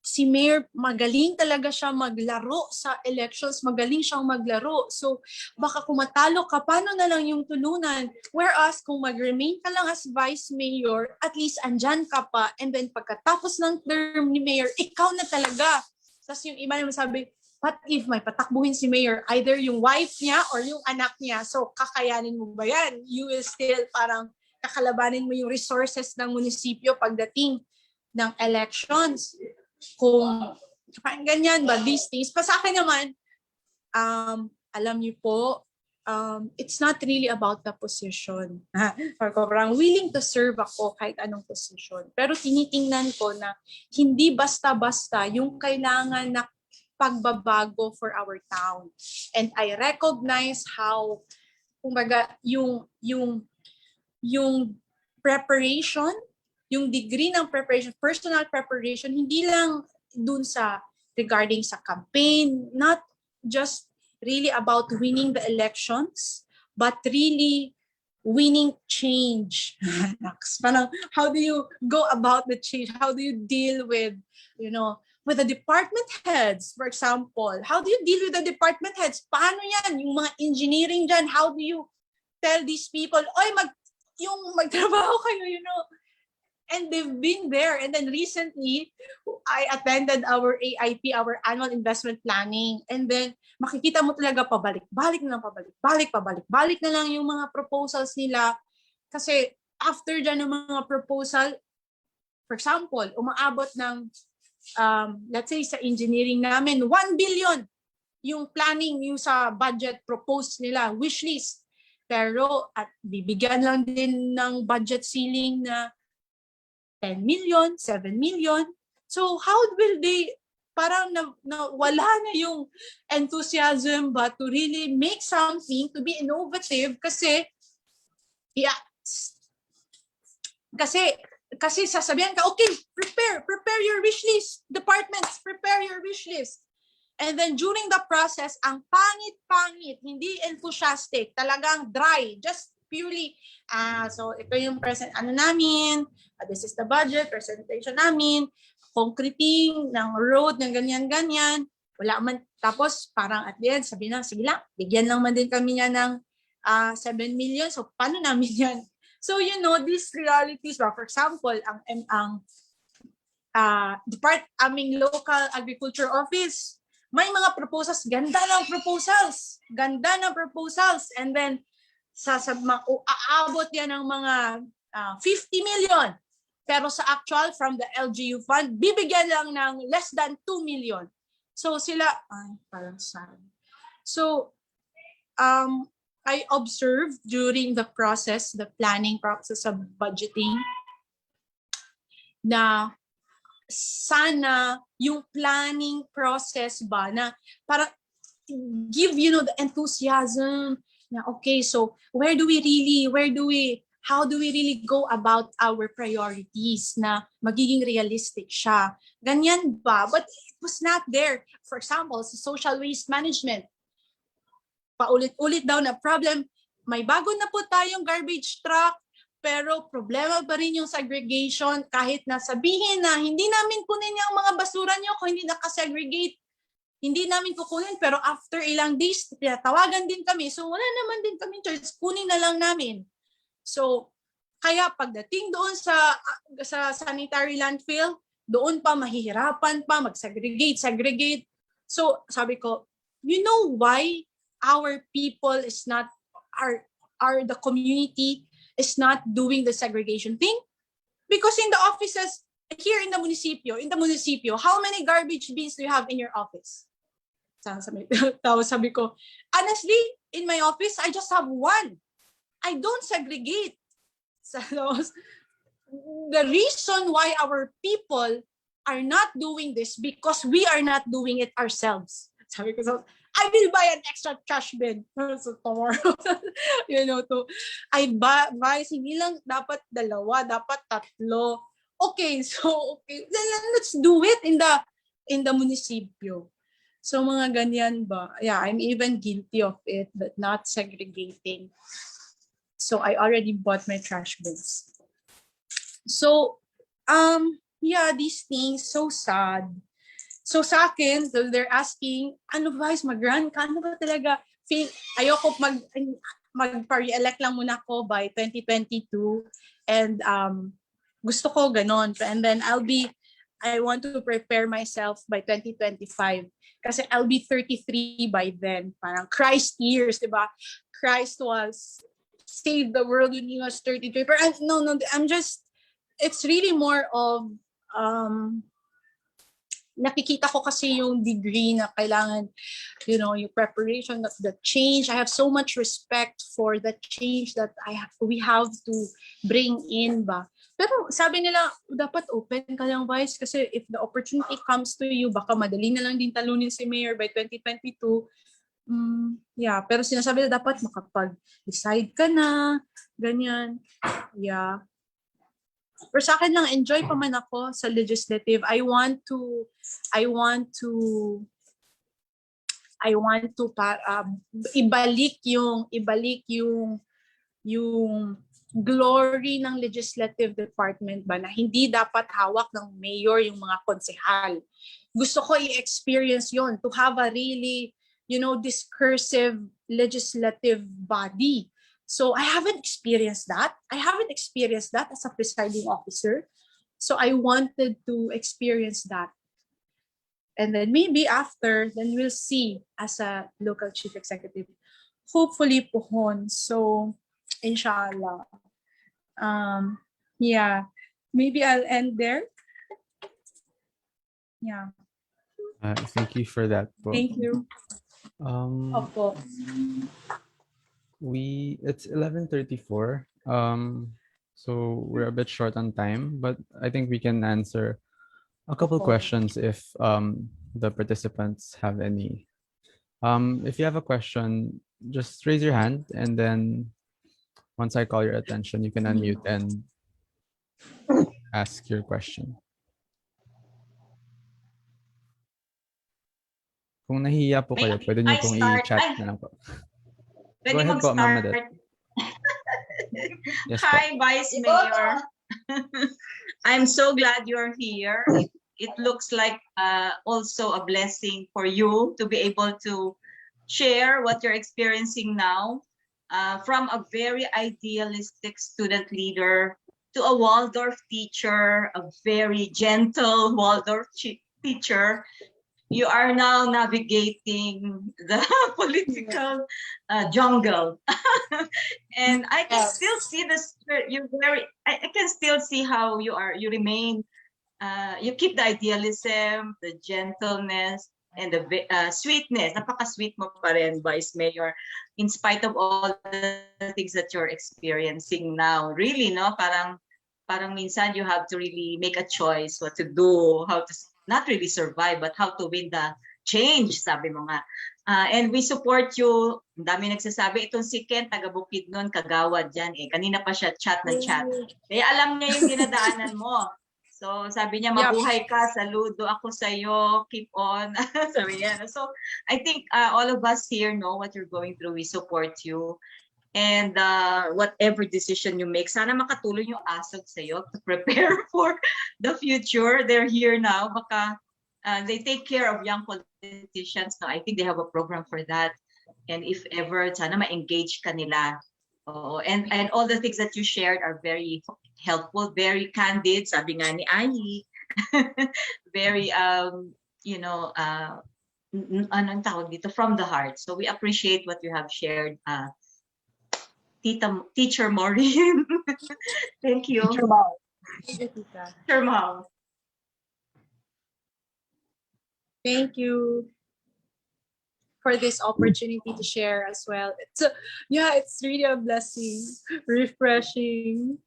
si Mayor, magaling talaga siya maglaro sa elections, magaling siyang maglaro. So, baka kung matalo ka, paano na lang yung Tulunan? Whereas, kung mag-remain ka lang as Vice Mayor, at least andyan ka pa, and then pagkatapos ng term ni Mayor, ikaw na talaga. Tapos yung iba naman sabi, what if may patakbuhin si Mayor, either yung wife niya or yung anak niya, so kakayanin mo ba yan? You will still parang kakalabanin mo yung resources ng munisipyo pagdating ng elections. Kung ganyan ba, these things. Pa sa akin naman, alam niyo po, it's not really about the position. Parang willing to serve ako kahit anong position. Pero tinitingnan ko na hindi basta-basta yung kailangan na pagbabago for our town. And I recognize how, kumbaga, yung preparation, yung degree ng preparation, personal preparation, hindi lang dun sa regarding sa campaign, not just really about winning the elections, but really winning change. Parang, how do you go about the change? How do you deal with, with the department heads, for example? How do you deal with the department heads? Paano yan? Yung mga engineering dyan, how do you tell these people, oy, magtrabaho kayo, And they've been there. And then recently, I attended our AIP, our annual investment planning. And then makikita mo talaga pabalik-balik na lang yung mga proposals nila. Kasi after dyan ng mga proposal, for example, umaabot ng, let's say sa engineering namin, 1 billion yung planning, yung sa budget proposed nila, wish list. Pero at bibigyan lang din ng budget ceiling na 10 million, 7 million. So how will they, parang wala na yung enthusiasm but to really make something, to be innovative kasi, kasi sasabihan ka, okay, prepare your wish list. Departments, prepare your wish list. And then during the process, ang pangit, hindi enthusiastic, talagang dry, just purely, so ito yung namin, this is the budget, presentation namin, concreting ng road, ng ganyan-ganyan, wala man, tapos parang at the end, sabi na, sige lang, bigyan lang man din kami niya ng 7 million, so paano namin yan? So, these realities, for example, aming local agriculture office, may mga proposals, ganda ng proposals, and then, aabot yan ng mga 50 million. Pero sa actual, from the LGU fund, bibigyan lang ng less than 2 million. So sila, parang sad. So, I observed during the process, the planning process of budgeting, na sana yung planning process ba na para give the enthusiasm na okay, so how do we really go about our priorities na magiging realistic siya? Ganyan ba? But it was not there. For example, sa social waste management, paulit-ulit daw na problem, may bago na po tayong garbage truck, pero problema pa rin yung segregation kahit na sabihin na hindi namin kunin yung mga basura nyo kung hindi nakasegregate. Hindi namin kukunin, pero after ilang days, tawagan din kami. So wala naman din kami choice, kunin na lang namin. So, kaya pagdating doon sa sanitary landfill, doon pa mahihirapan pa, segregate. So, sabi ko, you know why our people is not, the community is not doing the segregation thing? Because in the offices, here in the municipio, how many garbage bins do you have in your office? Sabi ko, honestly, in my office, I just have one. I don't segregate. So, the reason why our people are not doing this because we are not doing it ourselves. Sabi ko, so, I will buy an extra trash bin so tomorrow. I buy, hindi lang dapat 2, dapat 3. Okay, so then let's do it in the municipio. So mga ganyan ba? Yeah, I'm even guilty of it, but not segregating. So I already bought my trash bins. So, these things, so sad. So sa akin, so they're asking, ano ba, mag-run ka? Ano ba talaga? Ayoko mag-re-elect lang muna ako by 2022. And gusto ko ganon. And then I want to prepare myself by 2025. Kasi I'll be 33 by then. Parang Christ years, diba? Christ was saved the world when he was 33. But no, it's really more of nakikita ko kasi yung degree na kailangan, you know, yung preparation of the change. I have so much respect for the change that we have to bring in ba. Pero sabi nila, dapat open ka lang, Vice, kasi if the opportunity comes to you, baka madali na lang din talunin si Mayor by 2022. Yeah, pero sinasabi na dapat makapag-decide ka na, ganyan. Yeah. Pero sa akin lang, enjoy pa man ako sa legislative. I want to ibalik yung glory ng legislative department ba na hindi dapat hawak ng mayor yung mga konsehal. Gusto ko i-experience yon, to have a really, you know, discursive legislative body. So I haven't experienced that. As a presiding officer. So I wanted to experience that. And then maybe after, then we'll see as a local chief executive. Hopefully pohon. So inshallah. Yeah. Maybe I'll end there. Yeah. Thank you for that. Thank you. Opo. It's 11:34. So we're a bit short on time, but I think we can answer a couple questions if the participants have any. If you have a question, just raise your hand, and then once I call your attention, you can unmute and ask your question. Kung nahihiya po kayo, pwede niyo pong i-chat na lang po. Go ahead po, Ma'am Madet. Yes, Hi, Vice Mayor. I'm so glad you're here. It looks like also a blessing for you to be able to share what you're experiencing now, from a very idealistic student leader to a Waldorf teacher, a very gentle Waldorf teacher. You are now navigating the political jungle, and I can still see this. I can still see how you are. You remain. You keep the idealism, the gentleness, and the sweetness. Napaka-sweet mo pa rin, Vice Mayor, in spite of all the things that you're experiencing now. Really, no? Parang minsan you have to really make a choice what to do, how to not really survive, but how to win the change, sabi mo nga. And we support you. Ang dami nagsasabi, itong si Ken, taga Bukidnon, kagawad dyan. Kanina pa siya chat ng chat. Kaya alam niya yung dinadaanan mo. So sabi niya, mabuhay ka, saludo ako sa'yo, keep on. Sabi niya. So I think all of us here know what you're going through. We support you. And whatever decision you make, sana makatulong yung ASOG sa'yo to prepare for the future. They're here now. Baka they take care of young politicians. No, I think they have a program for that. And if ever, sana ma-engage ka nila. And all the things that you shared are very helpful, very candid. Sabi nga ni Ani, very, you know, anong tawag dito, from the heart. So we appreciate what you have shared. Teacher Maureen. Thank you. Teacher Mau. Teacher Mau. Thank you for this opportunity to share as well. It's really a blessing, refreshing.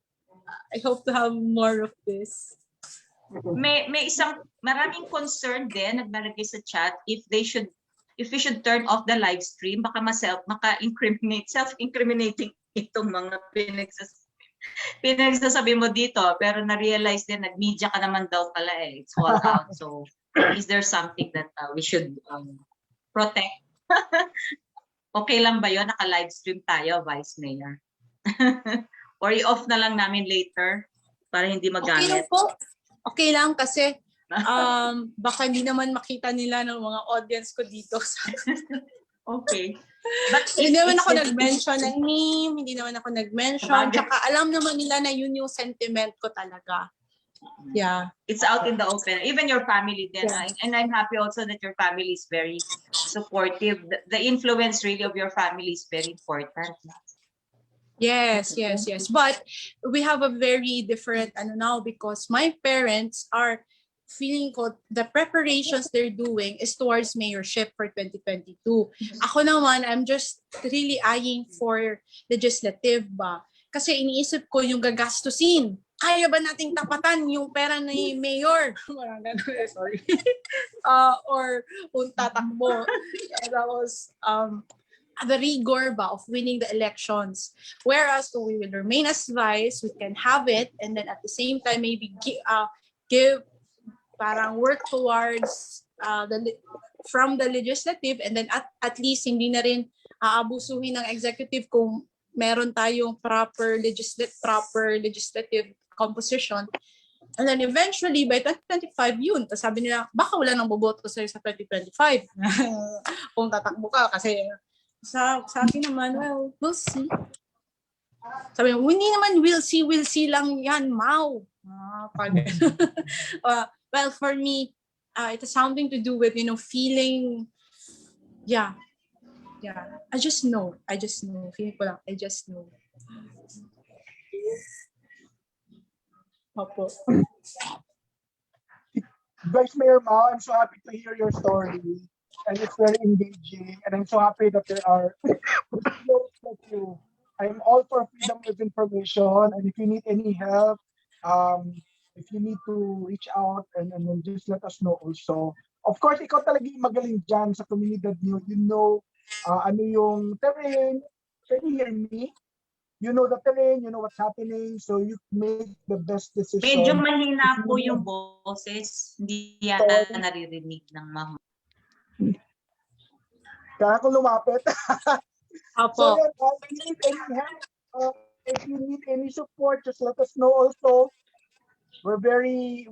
I hope to have more of this. May isang maraming concern din naglalagay sa chat if we should turn off the live stream, baka self-incriminating itong mga pinagsasabi mo dito, pero na-realize din nag-media ka naman daw pala eh. It's all out. So is there something that we should protect? Okay lang ba yun? Naka-live stream tayo, Vice Mayor? Or i-off na lang namin later para hindi magamit? Okay lang po. Okay lang kasi baka hindi naman makita nila ng mga audience ko dito. Okay. But hindi naman ako nag-mention ng name, hindi naman ako nag-mention. Tsaka alam naman nila na yun yung sentiment ko talaga. Yeah. It's out in the open. Even your family then. Yeah. And I'm happy also that your family is very supportive. The influence really of your family is very important. Yes. But we have a very different now because my parents are feeling ko the preparations they're doing is towards mayorship for 2022. Ako naman, I'm just really eyeing for legislative ba. Kasi iniisip ko yung gagastusin. Kaya ba nating tapatan yung pera ni mayor? Parang ganun, sorry. Or kung tatakbo. That was the rigor ba of winning the elections. Whereas we will remain as vice, we can have it, and then at the same time maybe give parang work towards from the legislative, and then at least hindi na rin aabusuhin ng executive kung meron tayong proper legislative composition. And then eventually, by 2025 yun. Tapos sabi nila, baka wala nang boboto sa'yo sa 2025. Kung tatakbo ka. Kasi sa akin naman, well, we'll see. Sabi nila, hindi naman we'll see lang yan, Mau. Well, for me, it has something to do with, feeling, yeah. I just know. Feeling ko lang, I just know. Opo. Vice Mayor Mao, I'm so happy to hear your story, and it's very engaging, and I'm so happy that there are those like you. I'm all for freedom of information, and if you need any help, if you need to reach out and then just let us know also. Of course, ikaw talaga yung magaling dyan sa komunidad niyo. You know, ano yung terrain. Can you hear me? You know the terrain, you know what's happening, so you make the best decision. Medyo mahina po yung boses. Hindi yata naririnig ng mama. Kaya ako lumapit. Opo. So, if you need any help, if you need any support, just let us know also. We're very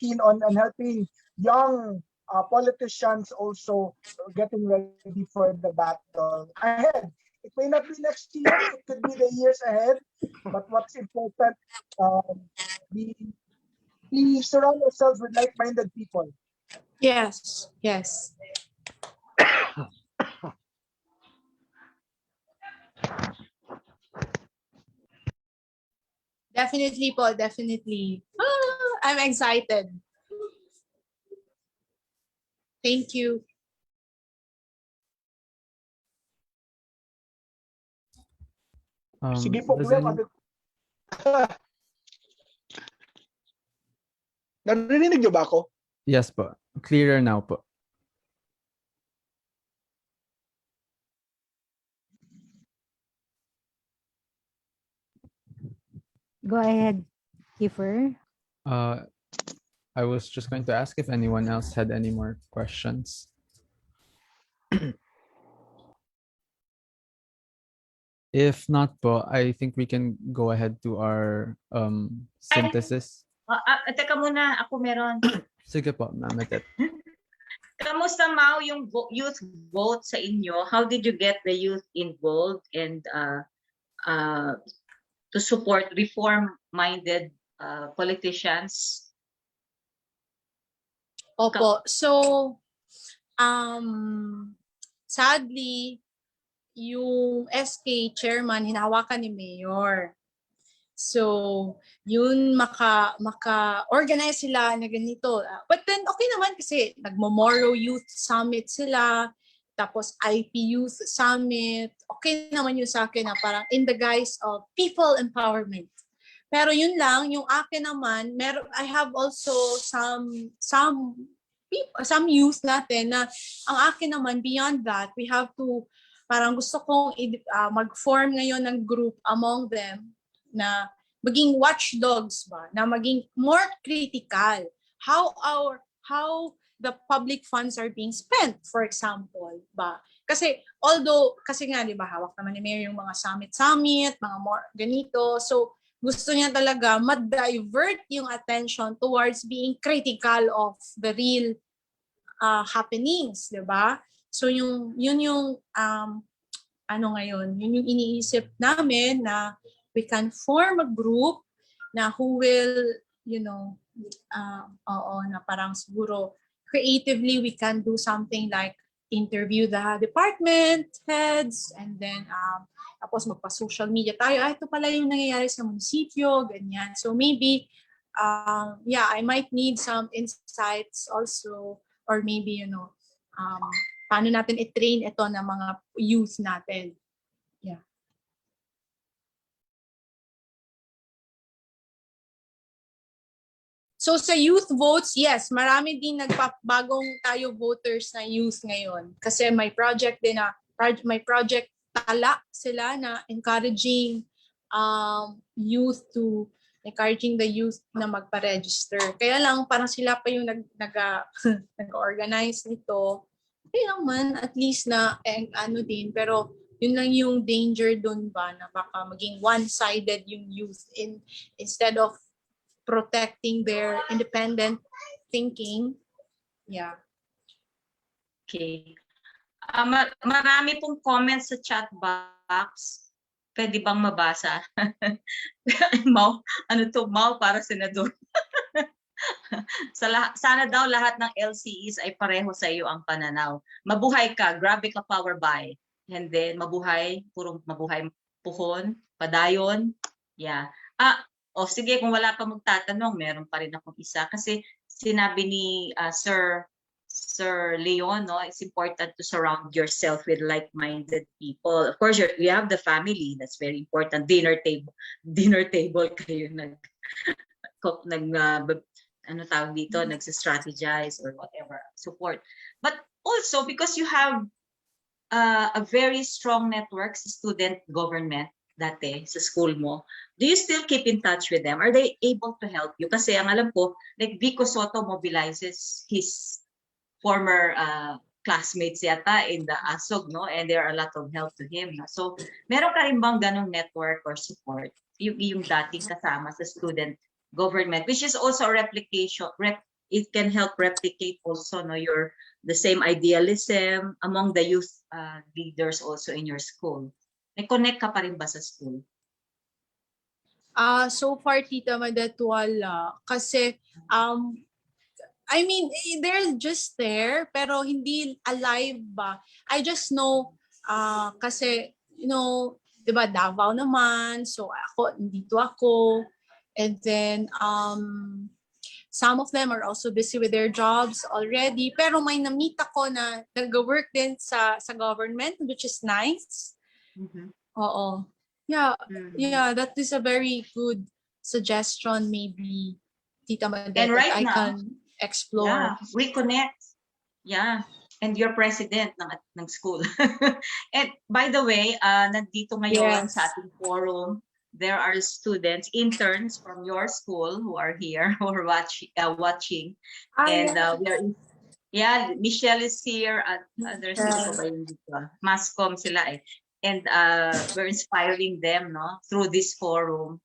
keen on helping young politicians also getting ready for the battle ahead. It may not be next year, it could be the years ahead, but what's important, we surround ourselves with like-minded people. Yes. Definitely po, definitely. I'm excited. Thank you. Sige po, does kuya, any- Narinig niyo ba ako? Yes po. Clearer now po. Go ahead, Kiefer. I was just going to ask if anyone else had any more questions. If not po, I think we can go ahead to our synthesis. Teka muna, ako meron. Sige po, Ma'am Madet. Kamusta, Mau, yung youth vote sa inyo? How did you get the youth involved and to support reform-minded politicians? Opo. So, sadly, yung SK chairman hinahawakan ni Mayor. So, yun maka-organize sila na ganito. But then, okay naman kasi nagmo-Moro Youth Summit sila, tapos IP Youth Summit. Okay naman yun sa akin na parang in the guise of people empowerment. Pero yun lang, yung akin naman, I have also some youth natin na ang akin naman, beyond that, we have to, parang gusto kong mag-form ngayon ng group among them na maging watchdogs ba, na maging more critical how the public funds are being spent, for example ba. Kasi nga 'di ba, hawak naman ni Mayor yung mga summit, mga more ganito. So gusto niya talaga ma-divert yung attention towards being critical of the real happenings, 'di ba? So yun yung yun yung iniisip namin na we can form a group na who will, na parang siguro creatively we can do something like interview the department heads and then tapos magpa-social media tayo. Ito pala yung nangyayari sa munisipyo, ganyan. So maybe yeah, I might need some insights also, or maybe, paano natin i-train ito ng mga youth natin. Yeah. So sa youth votes, yes, marami din bagong tayo voters na youth ngayon. Kasi may project din na, may project tala sila na encouraging encouraging the youth na magpa-register. Kaya lang parang sila pa yung nag-organize nito. Kaya lang man, at least na ano din, pero yun lang yung danger doon ba na baka maging one-sided yung youth instead of protecting their independent thinking. Yeah. Okay. Marami pong comments sa chat box. Pwede bang mabasa? Mau, Mau para senador. Sana daw lahat ng LCEs ay pareho sa iyo ang pananaw. Mabuhay ka, grabe ka power by. And then mabuhay, purong mabuhay puhon, padayon. Yeah. Sige, kung wala pa magtatanong, meron pa rin akong isa. Kasi sinabi ni Sir Leon, no, it's important to surround yourself with like-minded people. Of course, you have the family. That's very important. Dinner table kayo nagsa-strategize or whatever, support. But also because you have a very strong network sa student government, dati sa school mo, do you still keep in touch with them? Are they able to help you? Kasi ang alam ko, like Vico Soto mobilizes his former classmates yata in the ASOG, no? And there are a lot of help to him. No? So, meron ka rin bang ganong network or support? Yung dating kasama sa student government, which is also a replication, it can help replicate also, no, the same idealism among the youth leaders also in your school. Connect ka pa rin ba sa school? So far, Tita Madet, wala. Kasi, I mean, they're just there, pero hindi alive ba? I just know, kasi, di ba, Davao naman, so dito ako. And then, some of them are also busy with their jobs already. Pero may na-meet ako na nag-work din sa government, which is nice. Mm-hmm. Oo. Yeah, yeah, that is a very good suggestion maybe, Tita Madet, and right that I now, can explore. Yeah, reconnect. Yeah, and you're president ng school. And by the way, nandito ngayon sa ating forum, there are students, interns from your school who are here, who are watching. And we are, Michelle is here at there's Mascom sila eh. And we're inspiring them, no, through this forum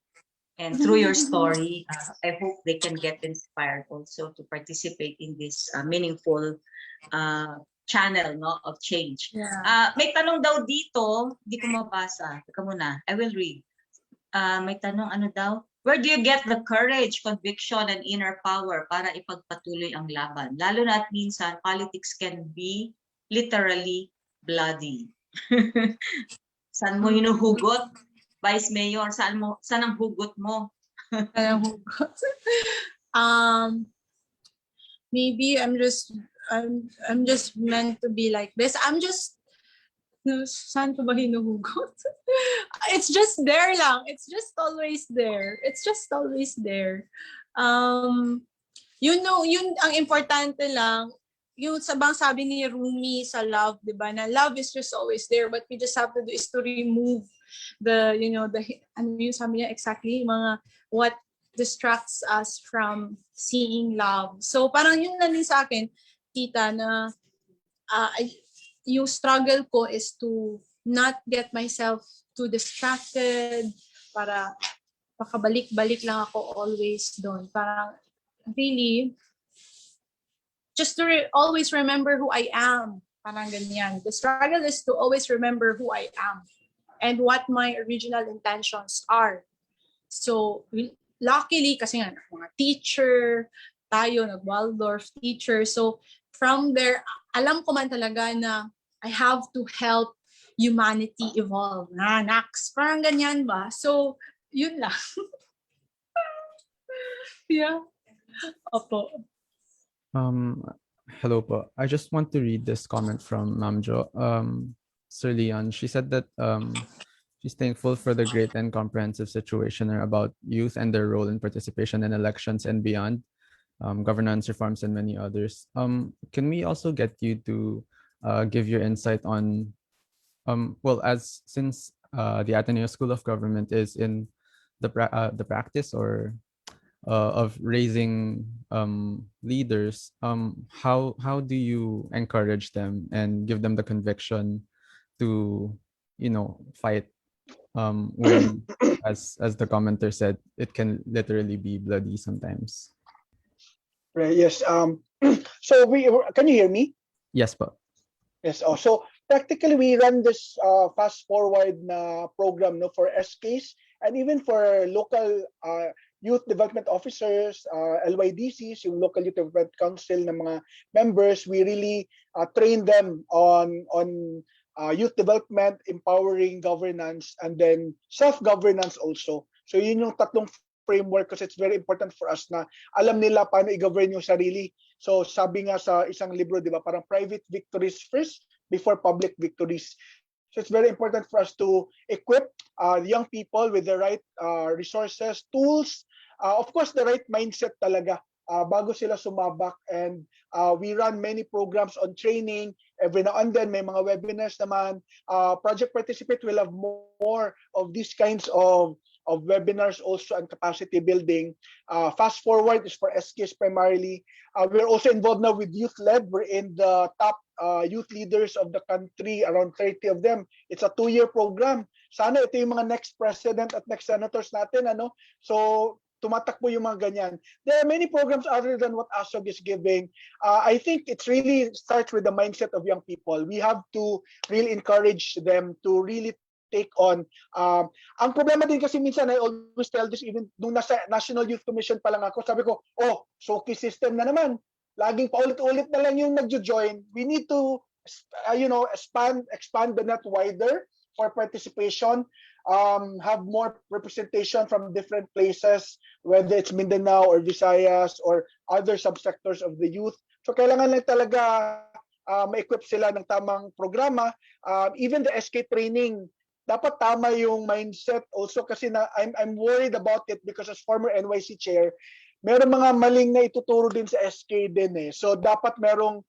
and through your story. I hope they can get inspired also to participate in this meaningful channel, no, of change. Yeah. May tanong daw dito, hindi ko mabasa. Teka muna, I will read. May tanong, ano daw? Where do you get the courage, conviction, and inner power para ipagpatuloy ang laban? Lalo na at minsan, politics can be literally bloody. Saan mo hinuhugot? Vice Mayor, saan ang hugot mo? Maybe I'm just meant to be like this. Saan ko ba hinuhugot? It's just there lang. It's just always there. It's just always there. Yun ang importante lang. Yung sabi ni Rumi sa love, di ba? Na love is just always there. What we just have to do is to remove ano yung sabi niya exactly, what distracts us from seeing love. So parang yun lang din sa akin, Tita, na yung struggle ko is to not get myself too distracted, para makabalik-balik lang ako always doon. Parang really, just to always remember who I am. Parang ganyan. The struggle is to always remember who I am and what my original intentions are. So, luckily, kasi nga, mga teacher, tayo, nag-Waldorf teacher. So, from there, alam ko man talaga na I have to help humanity evolve. Nax, parang ganyan ba? So, yun lang. Yeah. Opo. Hello po. I just want to read this comment from Ma'am Jo. Sir Leon, she said that she's thankful for the great and comprehensive situation about youth and their role in participation in elections and beyond, governance reforms and many others. Can we also get you to give your insight on, well, since the Ateneo School of Government is in the practice or of raising leaders, how do you encourage them and give them the conviction to, fight when, as the commenter said, it can literally be bloody sometimes? Right, yes. So can you hear me? Yes, po. Yes. Oh, so practically we run this fast forward na program no for SKs and even for local youth development officers, LYDCs, yung local youth development council ng mga members. We really train them on youth development, empowering governance, and then self-governance also. So yun yung tatlong framework kasi it's very important for us na alam nila paano i-govern yung sarili. So sabi nga sa isang libro, di ba, parang private victories first before public victories. So it's very important for us to equip young people with the right resources, tools, of course the right mindset talaga bago sila sumabak. And we run many programs on training. Every now and then may mga webinars naman. Project Participate will have more of these kinds of webinars also and capacity building. Fast Forward is for SKs primarily. We're also involved now with Youth Led. We're in the top youth leaders of the country, around 30 of them. It's a 2-year program. Sana ito yung mga next president at next senators natin. So tumatakbo yung mga ganyan. There are many programs other than what ASOG is giving. I think it really starts with the mindset of young people. We have to really encourage them to really take on. Ang problema din kasi minsan, I always tell this even nung nasa National Youth Commission pa lang ako, sabi ko, Soki system na naman. Laging paulit-ulit na lang yung nagjo-join. We need to expand the net wider for participation, have more representation from different places, whether it's Mindanao or Visayas or other subsectors of the youth. So kailangan lang talaga ma-equip sila ng tamang programa. Even the SK training, dapat tama yung mindset also kasi I'm worried about it because as former NYC chair, meron mga maling na ituturo din sa SK din eh. So dapat merong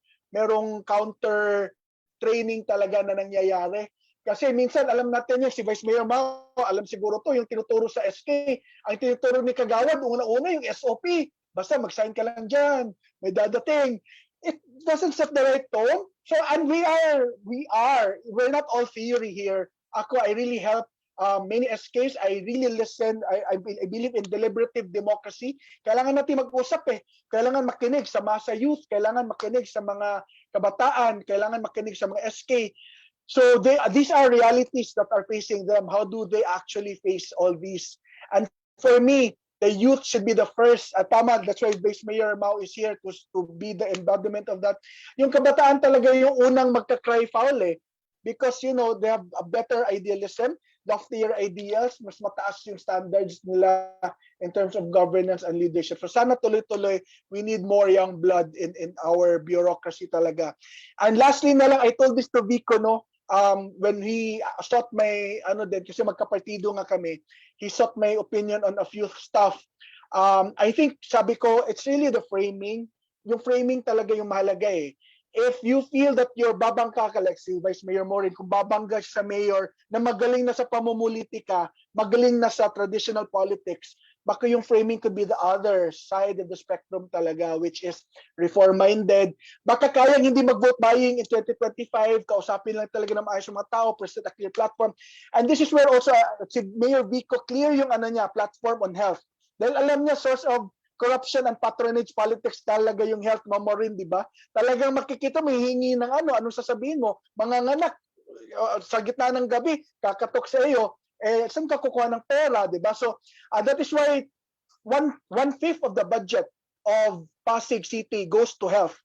counter training talaga na nangyayari. Kasi minsan alam natin si Vice Mayor Mao, alam siguro to yung tinuturo sa SK. Ang tinuturo ni Kagawad, una-una yung SOP. Basta mag-sign ka lang dyan, may dadating. It doesn't set the right tone. So, and we're not all theory here. I really help many SKs. I really listen. I believe in deliberative democracy. Kailangan natin mag-usap eh. Kailangan makinig sa masa youth. Kailangan makinig sa mga kabataan. Kailangan makinig sa mga SK. So these are realities that are facing them. How do they actually face all these? And for me, the youth should be the first. Tama, that's why Vice Mayor Mao is here to be the embodiment of that. Yung kabataan talaga yung unang magka-cry foul eh. Because they have a better idealism, loftier ideas, mas mataas yung standards nila in terms of governance and leadership. So sana tuloy-tuloy, we need more young blood in our bureaucracy talaga. And lastly na lang, I told this to Vico, when he sought my, kasi magkapartido nga kami, he sought my opinion on a few stuff. I think, sabi ko, it's really the framing. Yung framing talaga yung mahalaga eh. If you feel that your babangka ka, like si Vice Mayor Morin, kung babangga sa mayor na magaling na sa pamumulitika, magaling na sa traditional politics, baka yung framing could be the other side of the spectrum talaga, which is reform-minded. Baka kayang hindi mag-vote buying in 2025, kausapin lang talaga ng maayos yung mga tao, present a clear platform. And this is where also si Mayor Vico clear yung platform on health. Dahil alam niya source of corruption and patronage politics talaga yung health mamorin, di ba? Talagang makikita mo, hihingi ng anong sasabihin mo, mga nganak, sa gitna ng gabi, kakatok sa iyo, saan ka kukuha ng pera, di ba? So, that is why one-fifth of the budget of Pasig City goes to health.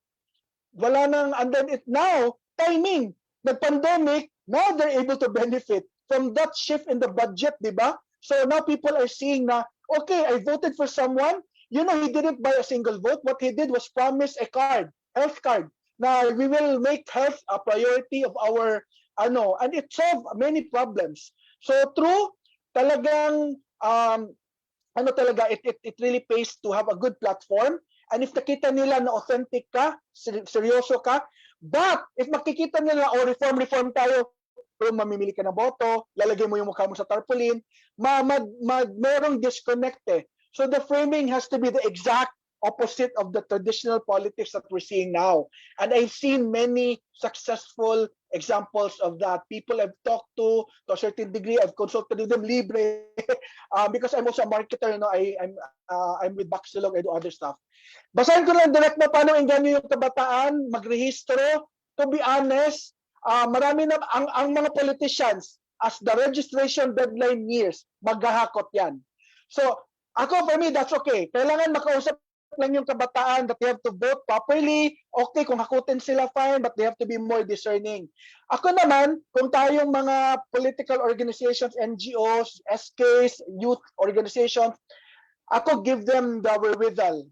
Wala nang, and then now, timing, the pandemic, now they're able to benefit from that shift in the budget, di ba? So now people are seeing na, okay, I voted for someone, You know, he didn't buy a single vote. What he did was promise a card, health card. Now we will make health a priority of our and it solved many problems. So true, talagang talaga, it really pays to have a good platform. And if nakita nila na authentic ka, seryoso ka, but if makikita nila, reform tayo, pero mamimili ka ng boto, lalagay mo yung mukha mo sa tarpaulin, merong disconnect eh. So the framing has to be the exact opposite of the traditional politics that we're seeing now. And I've seen many successful examples of that. People I've talked to a certain degree, I've consulted with them libre, because I'm also a marketer, I'm with Baxilog, I do other stuff. Basahin ko lang direct na paano inganyo yung kabataan, magrehistro. To be honest, marami na, ang mga politicians, as the registration deadline nears, maghahakot yan. So, for me, that's okay. Kailangan makausap lang yung kabataan that they have to vote properly. Okay, kung hakutin sila, fine, but they have to be more discerning. Ako naman, kung tayong mga political organizations, NGOs, SKs, youth organizations, ako give them the wherewithal.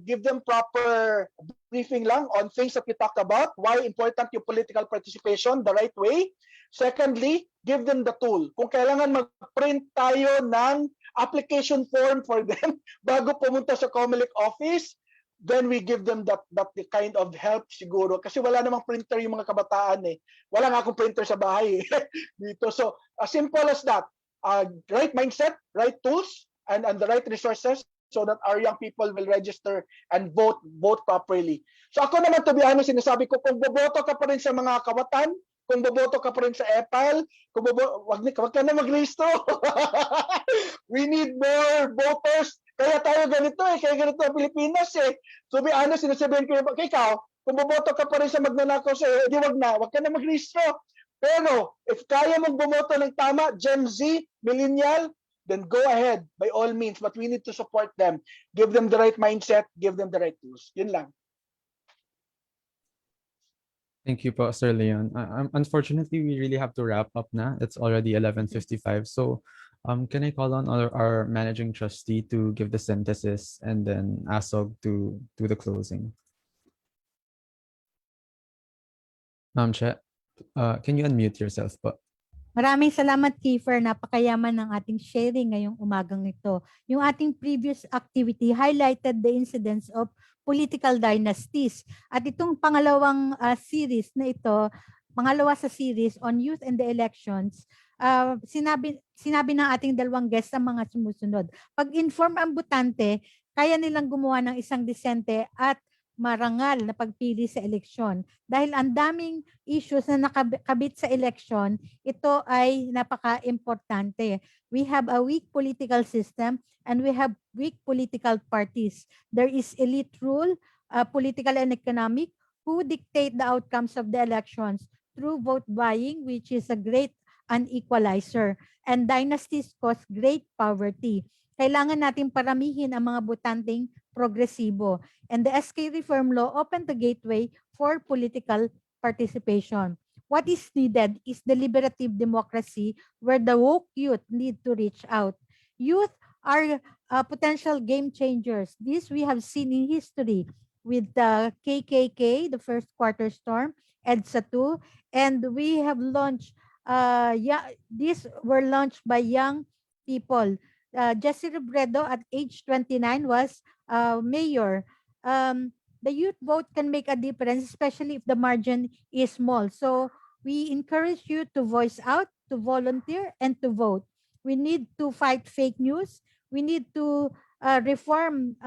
Give them proper briefing lang on things that we talked about, why important yung political participation the right way. Secondly, give them the tool. Kung kailangan mag-print tayo ng application form for them bago pumunta sa COMELEC office, then we give them that kind of help siguro. Kasi wala namang printer yung mga kabataan eh. Wala nga akong printer sa bahay eh. Dito. So, as simple as that. Right mindset, right tools, and the right resources so that our young people will register and vote properly. So ako naman, to be honest, sinasabi ko, kung boboto ka pa rin sa mga kawatan, kung boboto ka pa rin sa EPAL, wag ka na mag-rehistro. We need more voters. Kaya tayo ganito eh. Kaya ganito ang Pilipinas eh. To be honest, sinasabihin ko, ikaw, kung boboto ka pa rin sa magnanakaw sa di wag ka na mag-rehistro. Pero, if kaya mong bumoto ng tama, Gen Z, millennial, then go ahead, by all means. But we need to support them. Give them the right mindset, give them the right tools. Yun lang. Thank you po, Sir Leon. Unfortunately, we really have to wrap up na. It's already 11:55. So, can I call on our managing trustee to give the synthesis and then ASOG to do the closing? Ma'am Che, can you unmute yourself po? Maraming salamat, Kiefer. Napakayaman ng ating sharing ngayong umagang ito. Yung ating previous activity highlighted the incidents of political dynasties. At itong pangalawang series na ito, pangalawa sa series on youth and the elections, sinabi ng ating dalawang guests ang mga sumusunod. Pag-inform ang botante, kaya nilang gumawa ng isang disente at marangal na pagpili sa eleksyon. Dahil ang daming issues na nakabit sa eleksyon, ito ay napaka-importante. We have a weak political system and we have weak political parties. There is elite rule, political and economic, who dictate the outcomes of the elections through vote buying, which is a great unequalizer. And dynasties cause great poverty. Kailangan natin paramihin ang mga botanteng progresibo. And the SK Reform Law opened the gateway for political participation. What is needed is deliberative democracy where the woke youth need to reach out. Youth are potential game changers. This we have seen in history with the KKK, the first quarter storm, EDSA 2, and we have launched, these were launched by young people. Jesse Robredo at age 29 was mayor. The youth vote can make a difference, especially if the margin is small. So we encourage you to voice out, to volunteer, and to vote. We need to fight fake news. We need to refocus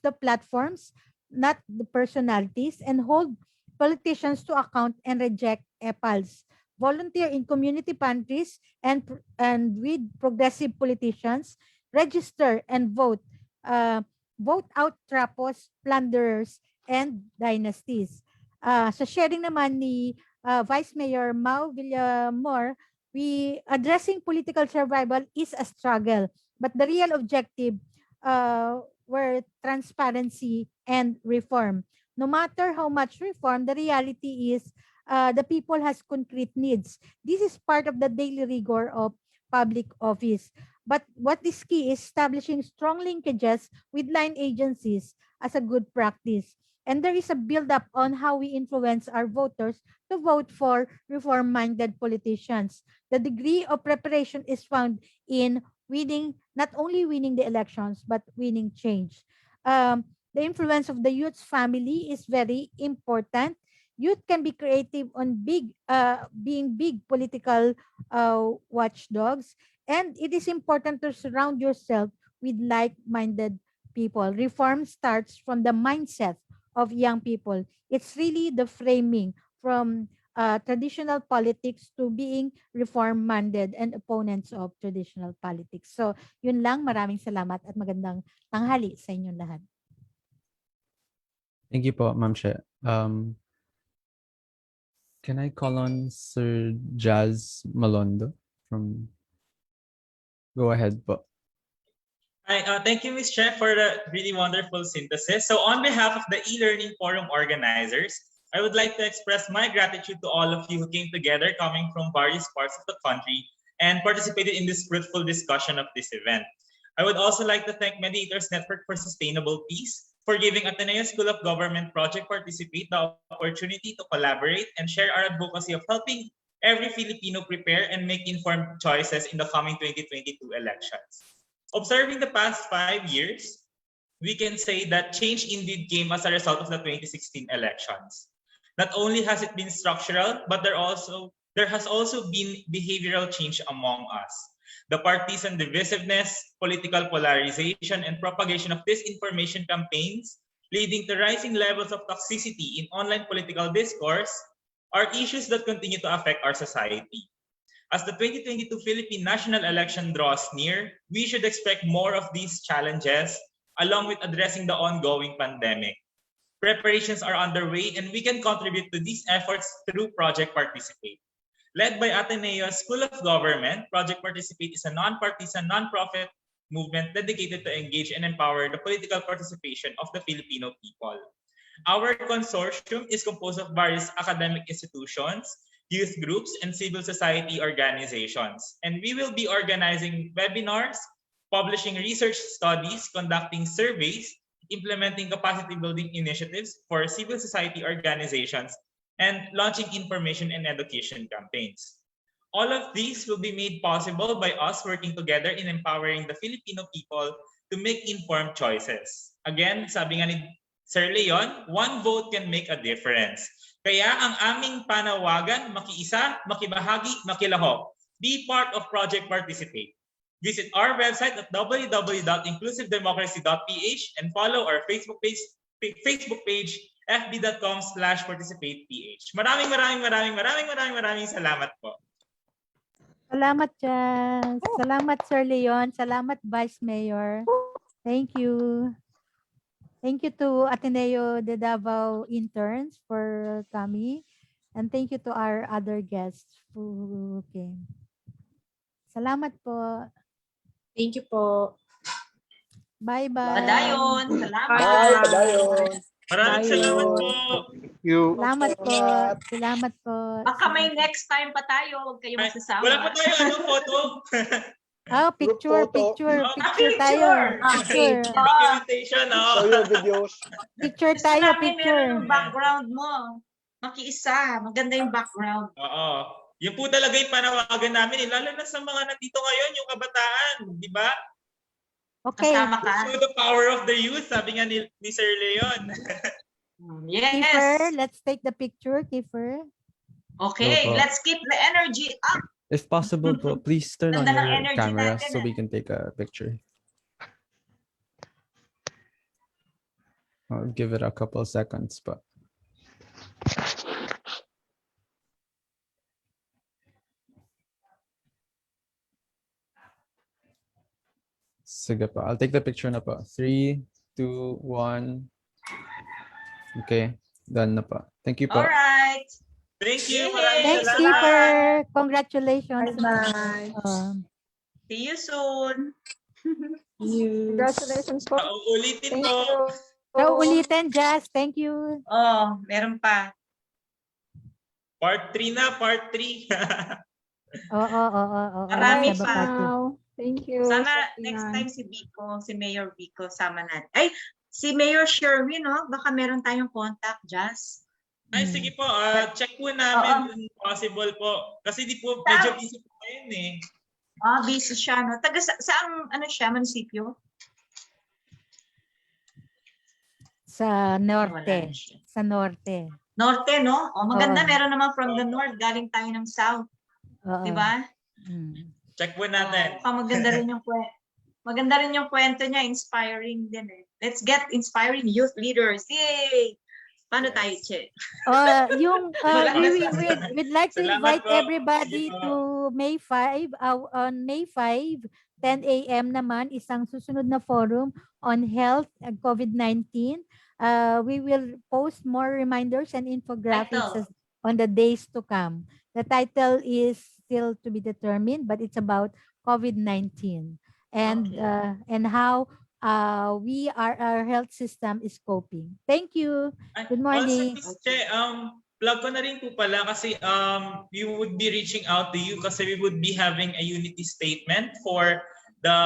the platforms, not the personalities, and hold politicians to account and reject EPALs. Volunteer in community pantries and with progressive politicians, register and vote. Vote out trapos, plunderers, and dynasties. Sa sharing naman ni Vice Mayor Mau Villamor, addressing political survival is a struggle, but the real objective were transparency and reform. No matter how much reform, the reality is the people has concrete needs. This is part of the daily rigor of public office. But what is key is establishing strong linkages with line agencies as a good practice. And there is a build-up on how we influence our voters to vote for reform-minded politicians. The degree of preparation is found in winning, not only winning the elections, but winning change. The influence of the youth's family is very important. Youth can be creative on being big political watchdogs, and it is important to surround yourself with like-minded people. Reform starts from the mindset of young people. It's really the framing from traditional politics to being reform-minded and opponents of traditional politics. So, yun lang. Maraming salamat at magandang tanghali sa inyong lahat. Thank you po, Ma'am She. Can I call on Sir Jazz Malondo from... Go ahead po. Hi, thank you, Ms. Chair, for the really wonderful synthesis. So on behalf of the eLearning Forum organizers, I would like to express my gratitude to all of you who came together coming from various parts of the country and participated in this fruitful discussion of this event. I would also like to thank Mediators Network for Sustainable Peace for giving Ateneo School of Government Project Participate the opportunity to collaborate and share our advocacy of helping every Filipino prepare and make informed choices in the coming 2022 elections. Observing the past 5 years, we can say that change indeed came as a result of the 2016 elections. Not only has it been structural, but there has also been behavioral change among us. The partisan divisiveness, political polarization, and propagation of disinformation campaigns, leading to rising levels of toxicity in online political discourse, are issues that continue to affect our society. As the 2022 Philippine national election draws near, we should expect more of these challenges, along with addressing the ongoing pandemic. Preparations are underway, and we can contribute to these efforts through Project Participate. Led by Ateneo School of Government, Project Participate is a non-partisan, non-profit movement dedicated to engage and empower the political participation of the Filipino people. Our consortium is composed of various academic institutions, youth groups, and civil society organizations. And we will be organizing webinars, publishing research studies, conducting surveys, implementing capacity building initiatives for civil society organizations, and launching information and education campaigns. All of these will be made possible by us working together in empowering the Filipino people to make informed choices. Again, sabi nga ni Sir Leon, one vote can make a difference. Kaya ang aming panawagan, makiisa, makibahagi, makilahok. Be part of Project Participate. Visit our website at www.inclusivedemocracy.ph and follow our Facebook page fb.com/participateph. Maraming salamat po. Salamat, Jazz. Salamat, Sir Leon. Salamat, Vice Mayor. Thank you. Thank you to Ateneo de Davao interns for coming. And thank you to our other guests who came. Salamat po. Thank you po. Bye-bye. Padayon. Salamat. Bye, padayon. Maraming salamat po. Thank you. Salamat po. Salamat po. Baka may next time pa tayo. Huwag kayo magsasama. Wala pa tayo photo. Oh, picture photo. tayo. Picture. Documentation, Show your videos. Picture Gusto tayo, namin picture. meron yung background mo. Makiisa. Maganda yung background. Oo. Yun po talaga yung panawagan namin, lalo na sa mga nandito ngayon, yung kabataan, di ba? Okay. Kasama ka. So the power of the youth, sabi nga ni Sir Leon. Yes. Kiefer, let's take the picture, Kiefer. Okay, Opo. let's keep the energy up. If possible po, please turn on Ganda ng your energy camera natin, so we can take a picture. I'll give it a couple seconds, but sige pa. I'll take the picture na pa. 3, 2, 1. Okay, done na pa. Thank you po. All right. Thank you. Yay! Maraming Thanks, salamat. Kiefer. Congratulations. Bye-bye. See you soon. Congratulations po. Uulitin Thank po. you. So, ulitin, Jazz. Thank you. Oh, meron pa. Part 3 na, part 3. Oo. Marami Sa pa. Bakati. Thank you. Sana Kap next Inan. time si Vico, si Mayor Vico, sama natin. Ay, si Mayor Sherwin, no? Baka meron tayong contact, Jazz. Ay, sige po. Check po Oo. namin kung possible po. Kasi di po, medyo busy po ngayon eh. Busy siya, no? Saang, ano siya, munisipyo? Sa Wala na norte. siya. Sa norte. Norte, no? Maganda, Oo. meron naman from the north, galing tayo ng south. Oo. Di ba? Check po natin. Maganda rin yung kwento. Maganda rin yung kwento niya, inspiring din eh. Let's get inspiring youth leaders. Yay! Paano tayo, Che? We'd like to Salamat invite po. everybody Sige po. to May 5. On May 5, 10 a.m. naman, isang susunod na forum on health and COVID-19. We will post more reminders and infographics Title. on the days to come. The title is still to be determined, but it's about COVID-19 and Okay. and how our health system is coping. Thank you. Good morning. Also, Ms. Che, plug ko na rin po pala kasi we would be reaching out to you kasi we would be having a unity statement for the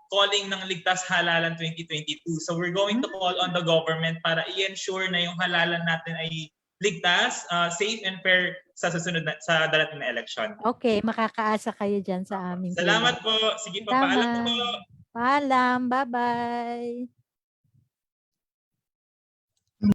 calling ng Ligtas Halalan 2022. So we're going to call on the government para i-ensure na yung halalan natin ay ligtas, safe and fair sa susunod na, sa darating na election. Okay, makakaasa kayo dyan sa aming Salamat po. Sige po, Tama. paalam po. Paalam. Bye-bye.